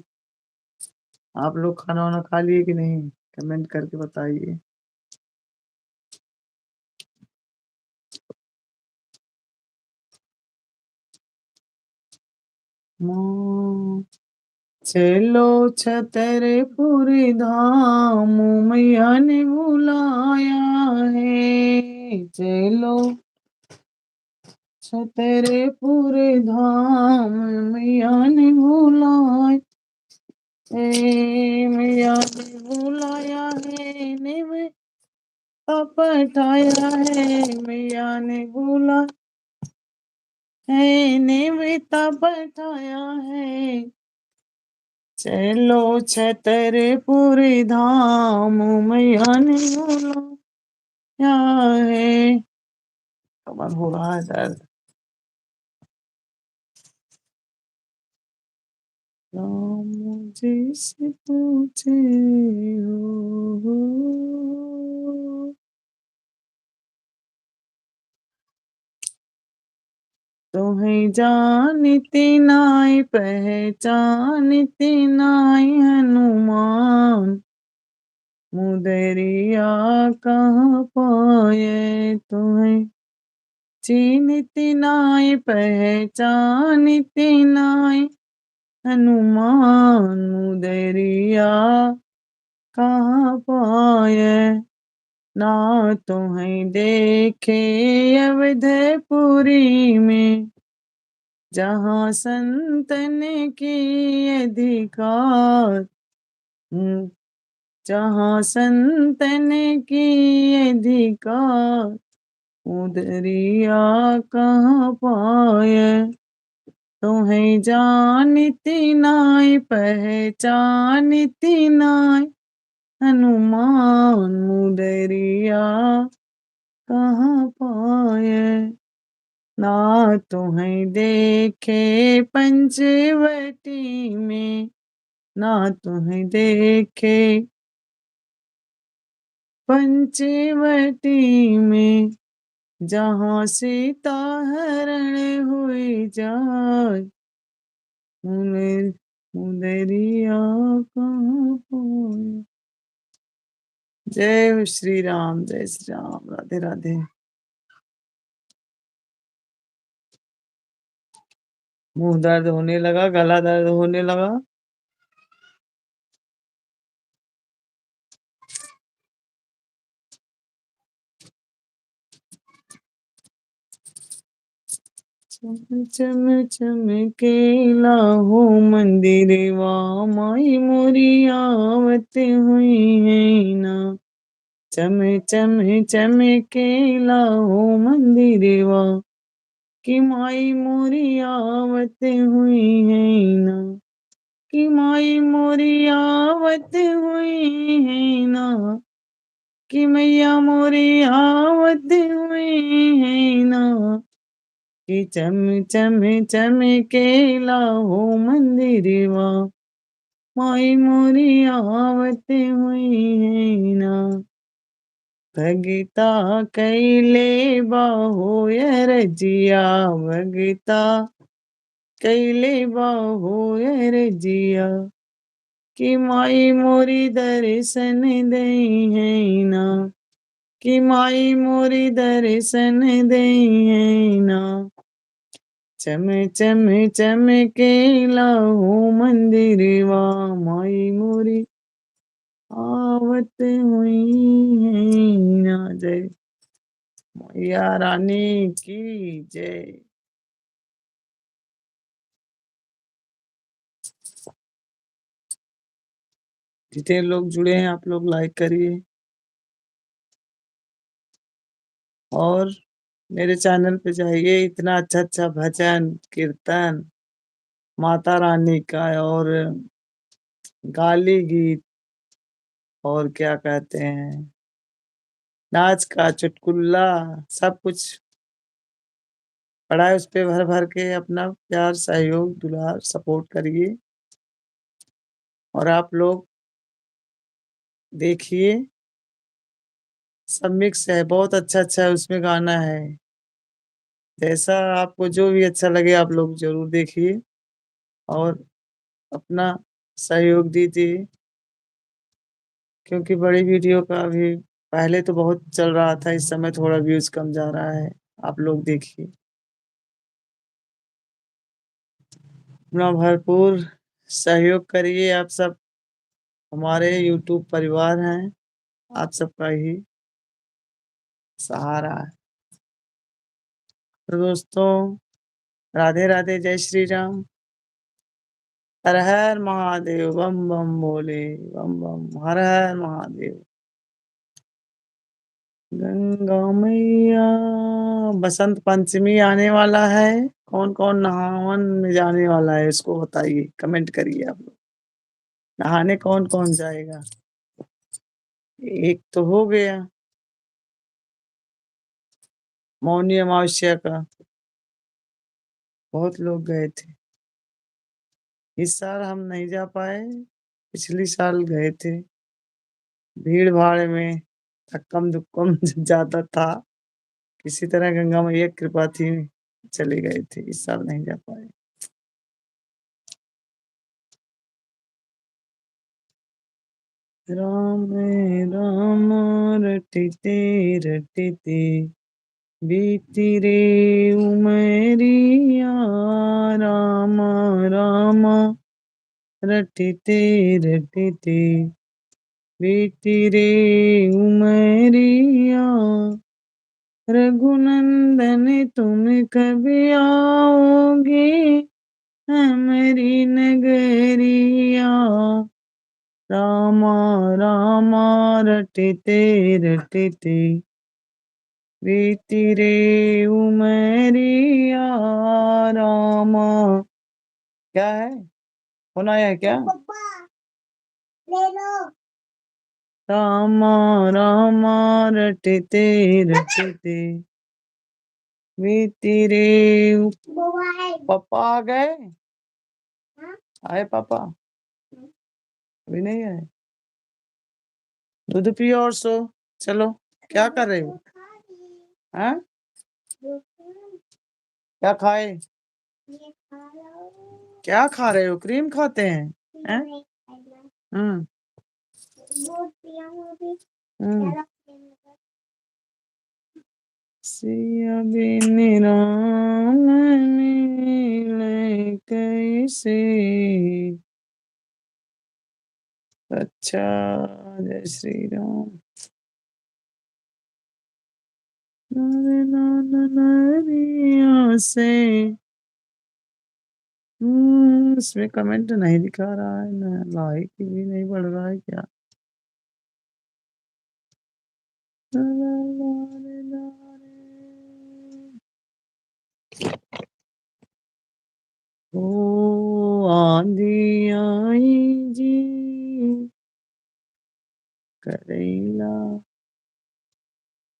आप लोग खाना वाना खा लिए कि नहीं? कमेंट करके बताइए। चलो छतरपुर धाम मैया ने बुलाया है। चलो छतरपुर धाम मैया ने बुलाया है। मैया ने बुलाया है, पठाया है। मैया ने बुलाया है, नेवता पठाया है। चलो छतरपुर धाम मैया ने बुलाया है। कमर हो रहा है दर्द। राम मुझे से पूछे हो, तुम्हें जानते नाई पहचानते नाई हनुमान। मुदरिया कहाँ पाए तुम्हें चीनते नाई पहचानते नाई हनुमान। मुदरिया कहाँ पाए ना तुम्हें देखे अवधपुरी में। जहाँ संतन की अधिकार, जहाँ संतन की अधिकार। उदरिया कहाँ पाए तुम्हें जानती नाई पहचानती नाई हनुमान। मुदरिया कहाँ पाए ना तुम्हें देखे पंचवटी में। ना तुम्हें देखे पंचवटी में। जहाँ सीता हरण हुई जाय। मुदरिया कहाँ पाए। जय श्री राम, जय श्री राम, राधे राधे। मुंह दर्द होने लगा, गला दर्द होने लगा। चम चम चमकेला हो मंदिरवा माई मोरी आवत हुई है ना। चम चम चमकेला हो मंदिरवा कि माई मोरी आवत हुई है ना। कि माई मोरी आवत हुई है ना। कि मैया मोरी आवत हुई है ना। कि चम चम चमकेला हो मंदिरवा माई मोरी आवत हुई है ना। भगता कैले बाहो रजिया। भगता कैले बाहो रजिया कि माई मोरी दर्शन दई है ना। कि माई मोरी दर्शन दई है ना। चम चम चमकेला हो मंदिरवा माई मोरी आवत हुई है ना। जय मैया रानी की जय। जितने लोग जुड़े हैं आप लोग लाइक करिए और मेरे चैनल पे जाइए। इतना अच्छा अच्छा भजन कीर्तन माता रानी का और गाली गीत और क्या कहते हैं नाच का चुटकुला सब कुछ पड़ा है। उस पे भर भर के अपना प्यार सहयोग दुलार सपोर्ट करिए और आप लोग देखिए सब मिक्स है, बहुत अच्छा उसमें गाना है। जैसा आपको जो भी अच्छा लगे आप लोग जरूर देखिए और अपना सहयोग दीजिए क्योंकि बड़ी वीडियो का भी पहले तो बहुत चल रहा था, इस समय थोड़ा व्यूज कम जा रहा है। आप लोग देखिए अपना भरपूर सहयोग करिए। आप सब हमारे यूट्यूब परिवार हैं, आप सबका ही सहारा है। तो दोस्तों राधे राधे, जय श्री राम, हर हर महादेव, बम बम बोले, बम बम हर हर महादेव। गंगा मैया बसंत पंचमी आने वाला है, कौन कौन नहावन में जाने वाला है इसको बताइए, कमेंट करिए आप लोग। नहाने कौन कौन जाएगा? एक तो हो गया मौनी अमावस्या का, बहुत लोग गए थे। इस साल हम नहीं जा पाए, पिछली साल गए थे। भीड़ भाड़ में धक्कम दुक्कम ज्यादा था, किसी तरह गंगा मैया की कृपा थी, चले गए थे। इस साल नहीं जा पाए। राम राम रटते रटते बीती रे उमरिया, राम राम रटते रटते बीती रे उमरिया, रघुनंदन तुम कब आओगे हमारी नगरिया, रामा रामा रटते रटते बीती रे उमरिया, रामा। क्या है, फोन आया है क्या? पापा ले लो। रामा रामा रटते रटते बीती रे मोबाइल पापा आ गए? हाँ? आए पापा? अभी नहीं आए? दूध पियो और सो। चलो क्या कर रहे हो? हाँ क्या खाए? ये खा लो। क्या खा रहे हो? क्रीम खाते हैं? हैं? नहीं खाना। हम्म दूध पिया हूँ अभी। हम्म ज़्यादा पीने सिया बिन राम मिले कैसे। अच्छा जय श्री राम। नरिया से इसमें कमेंट नहीं दिखा रहा है ना, लाइक भी नहीं बढ़ रहा है क्या? ओ आंधी आई जी करेला,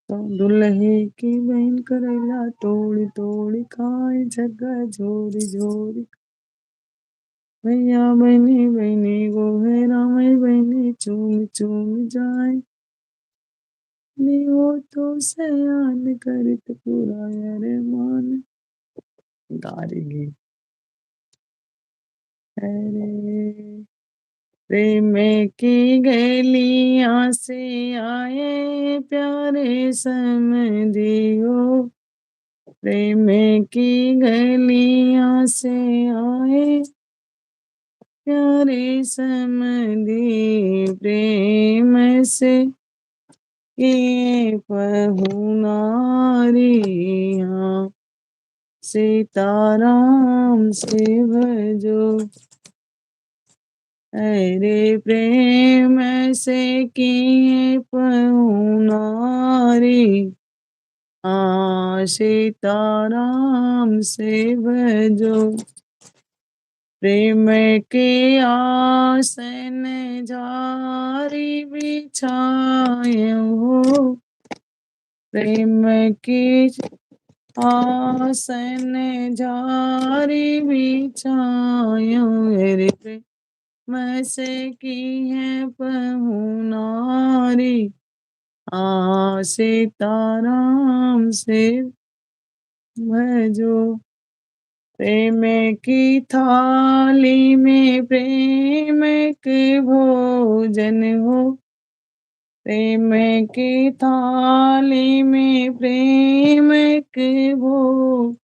तो दुल्हे की बहन करेला तोड़ी तोड़ी खाए झग्गा झोरी झोरी, भैया बहनी बहनी गोहे राम बहनी चूम चूम जाए, वो तो सयान करत पूरा यारे मान गारेगी। अरे प्रेम की गलियां से आए प्यारे समधियो, प्रेम की गलियां से आए प्यारे समधी, प्रेम से किए पहुनारियां, सीताराम से भजो, अरे प्रेम से किए पहुनारी, हाँ सीताराम से भजो। प्रेम के आसन झारी बिछाए हो, प्रेम के आसन झारी बिछाए रे, प्रेम से की है पहुनारी, सीताराम से भजो। प्रेम की थाली में प्रेम के भोजन हो, प्रेम की थाली में प्रेम के भोजन,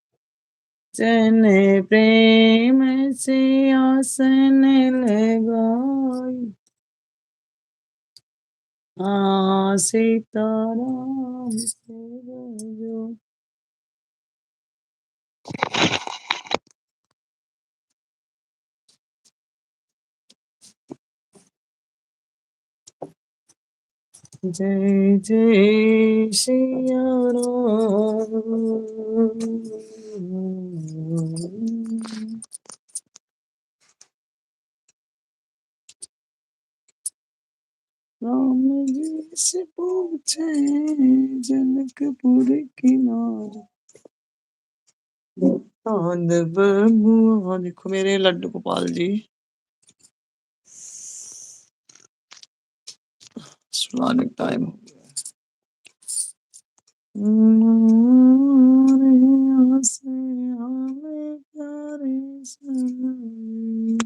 प्रेम से आसन लगाई, सीताराम से भजो। जय जय सिया राम। राम जी से पूछे जनकपुर की नारी, चांद बबुआ। देखो मेरे लड्डू गोपाल जी, सुनाने का टाइम हो गया। से हमें प्यारे समय,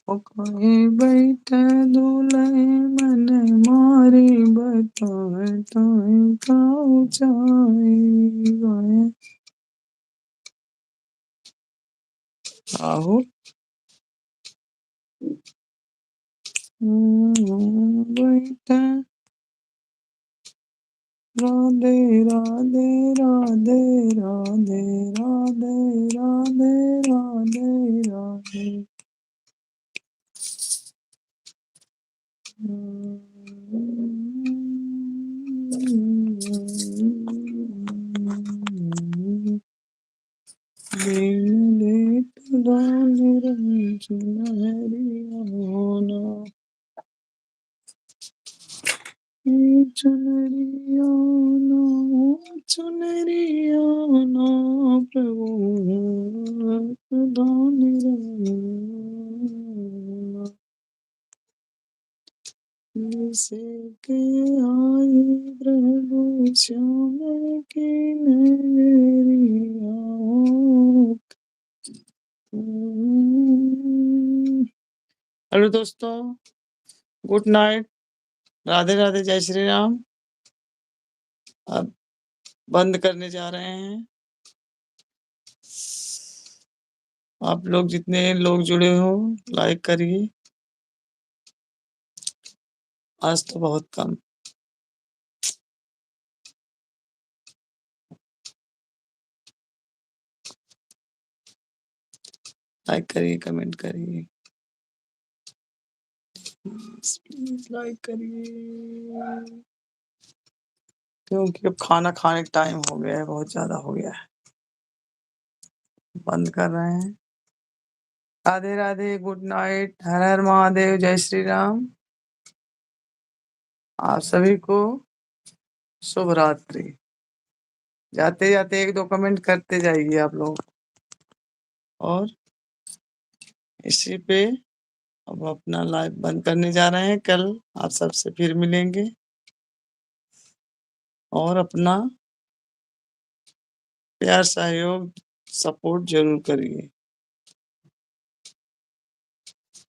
कहे बैठे दूल्हे मन मारे, बताए ताए का ऊंचाई गाए। आहो बैठे, राधे राधे राधे राधे राधे राधे राधे राधे। चुनरिया ना, चुनरिया ना प्रभु, दान से के आए प्रभु, श्याम की नगरिया। हेलो दोस्तों, गुड नाइट, राधे राधे, जय श्री राम। अब बंद करने जा रहे हैं। आप लोग जितने लोग जुड़े हो लाइक करिए, आज तो बहुत कम। लाइक करिए, कमेंट करिए, प्लीज लाइक करिए, क्योंकि अब खाना खाने का टाइम हो गया है, बहुत ज्यादा हो गया है। बंद कर रहे हैं। राधे राधे, गुड नाइट, हर हर महादेव, जय श्री राम। आप सभी को शुभ रात्रि। जाते जाते एक दो कमेंट करते जाइए आप लोग। और इसी पे अब अपना लाइव बंद करने जा रहे हैं। कल आप सबसे फिर मिलेंगे, और अपना प्यार, सहयोग, सपोर्ट जरूर करिए।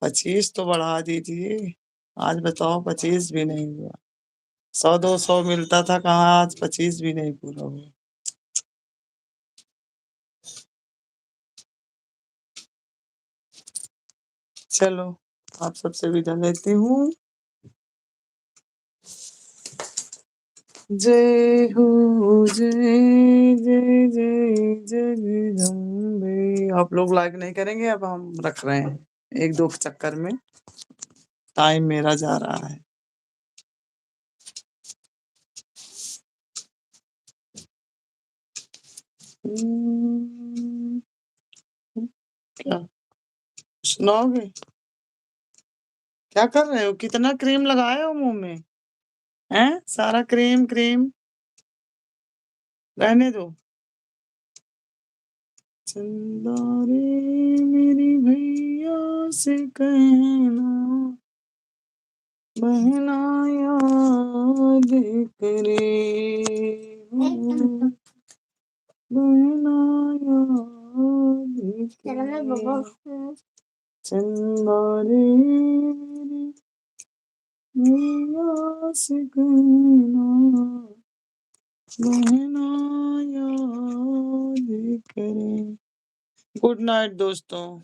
25 तो बढ़ा दीजिए, आज बताओ 25 भी नहीं हुआ। 100-200 मिलता था, कहाँ आज 25 भी नहीं पूरा हुआ। चलो, आप सबसे विदा लेती हूँ। जय हो, जय जय जय जगदम्बे। आप लोग लाइक नहीं करेंगे, अब हम रख रहे हैं। एक दो के चक्कर में टाइम मेरा जा रहा है। क्या सुनाओगे? क्या कर रहे हो? कितना क्रीम लगाए हो मुंह में? हैं? सारा क्रीम क्रीम रहने दो। चंदा रे मेरी भैया से कहना बहना याद करे बहना याद चलो मैं करे बबा चंदा रे मेरी भैया से कहना बहना याद करे। गुड नाइट दोस्तों।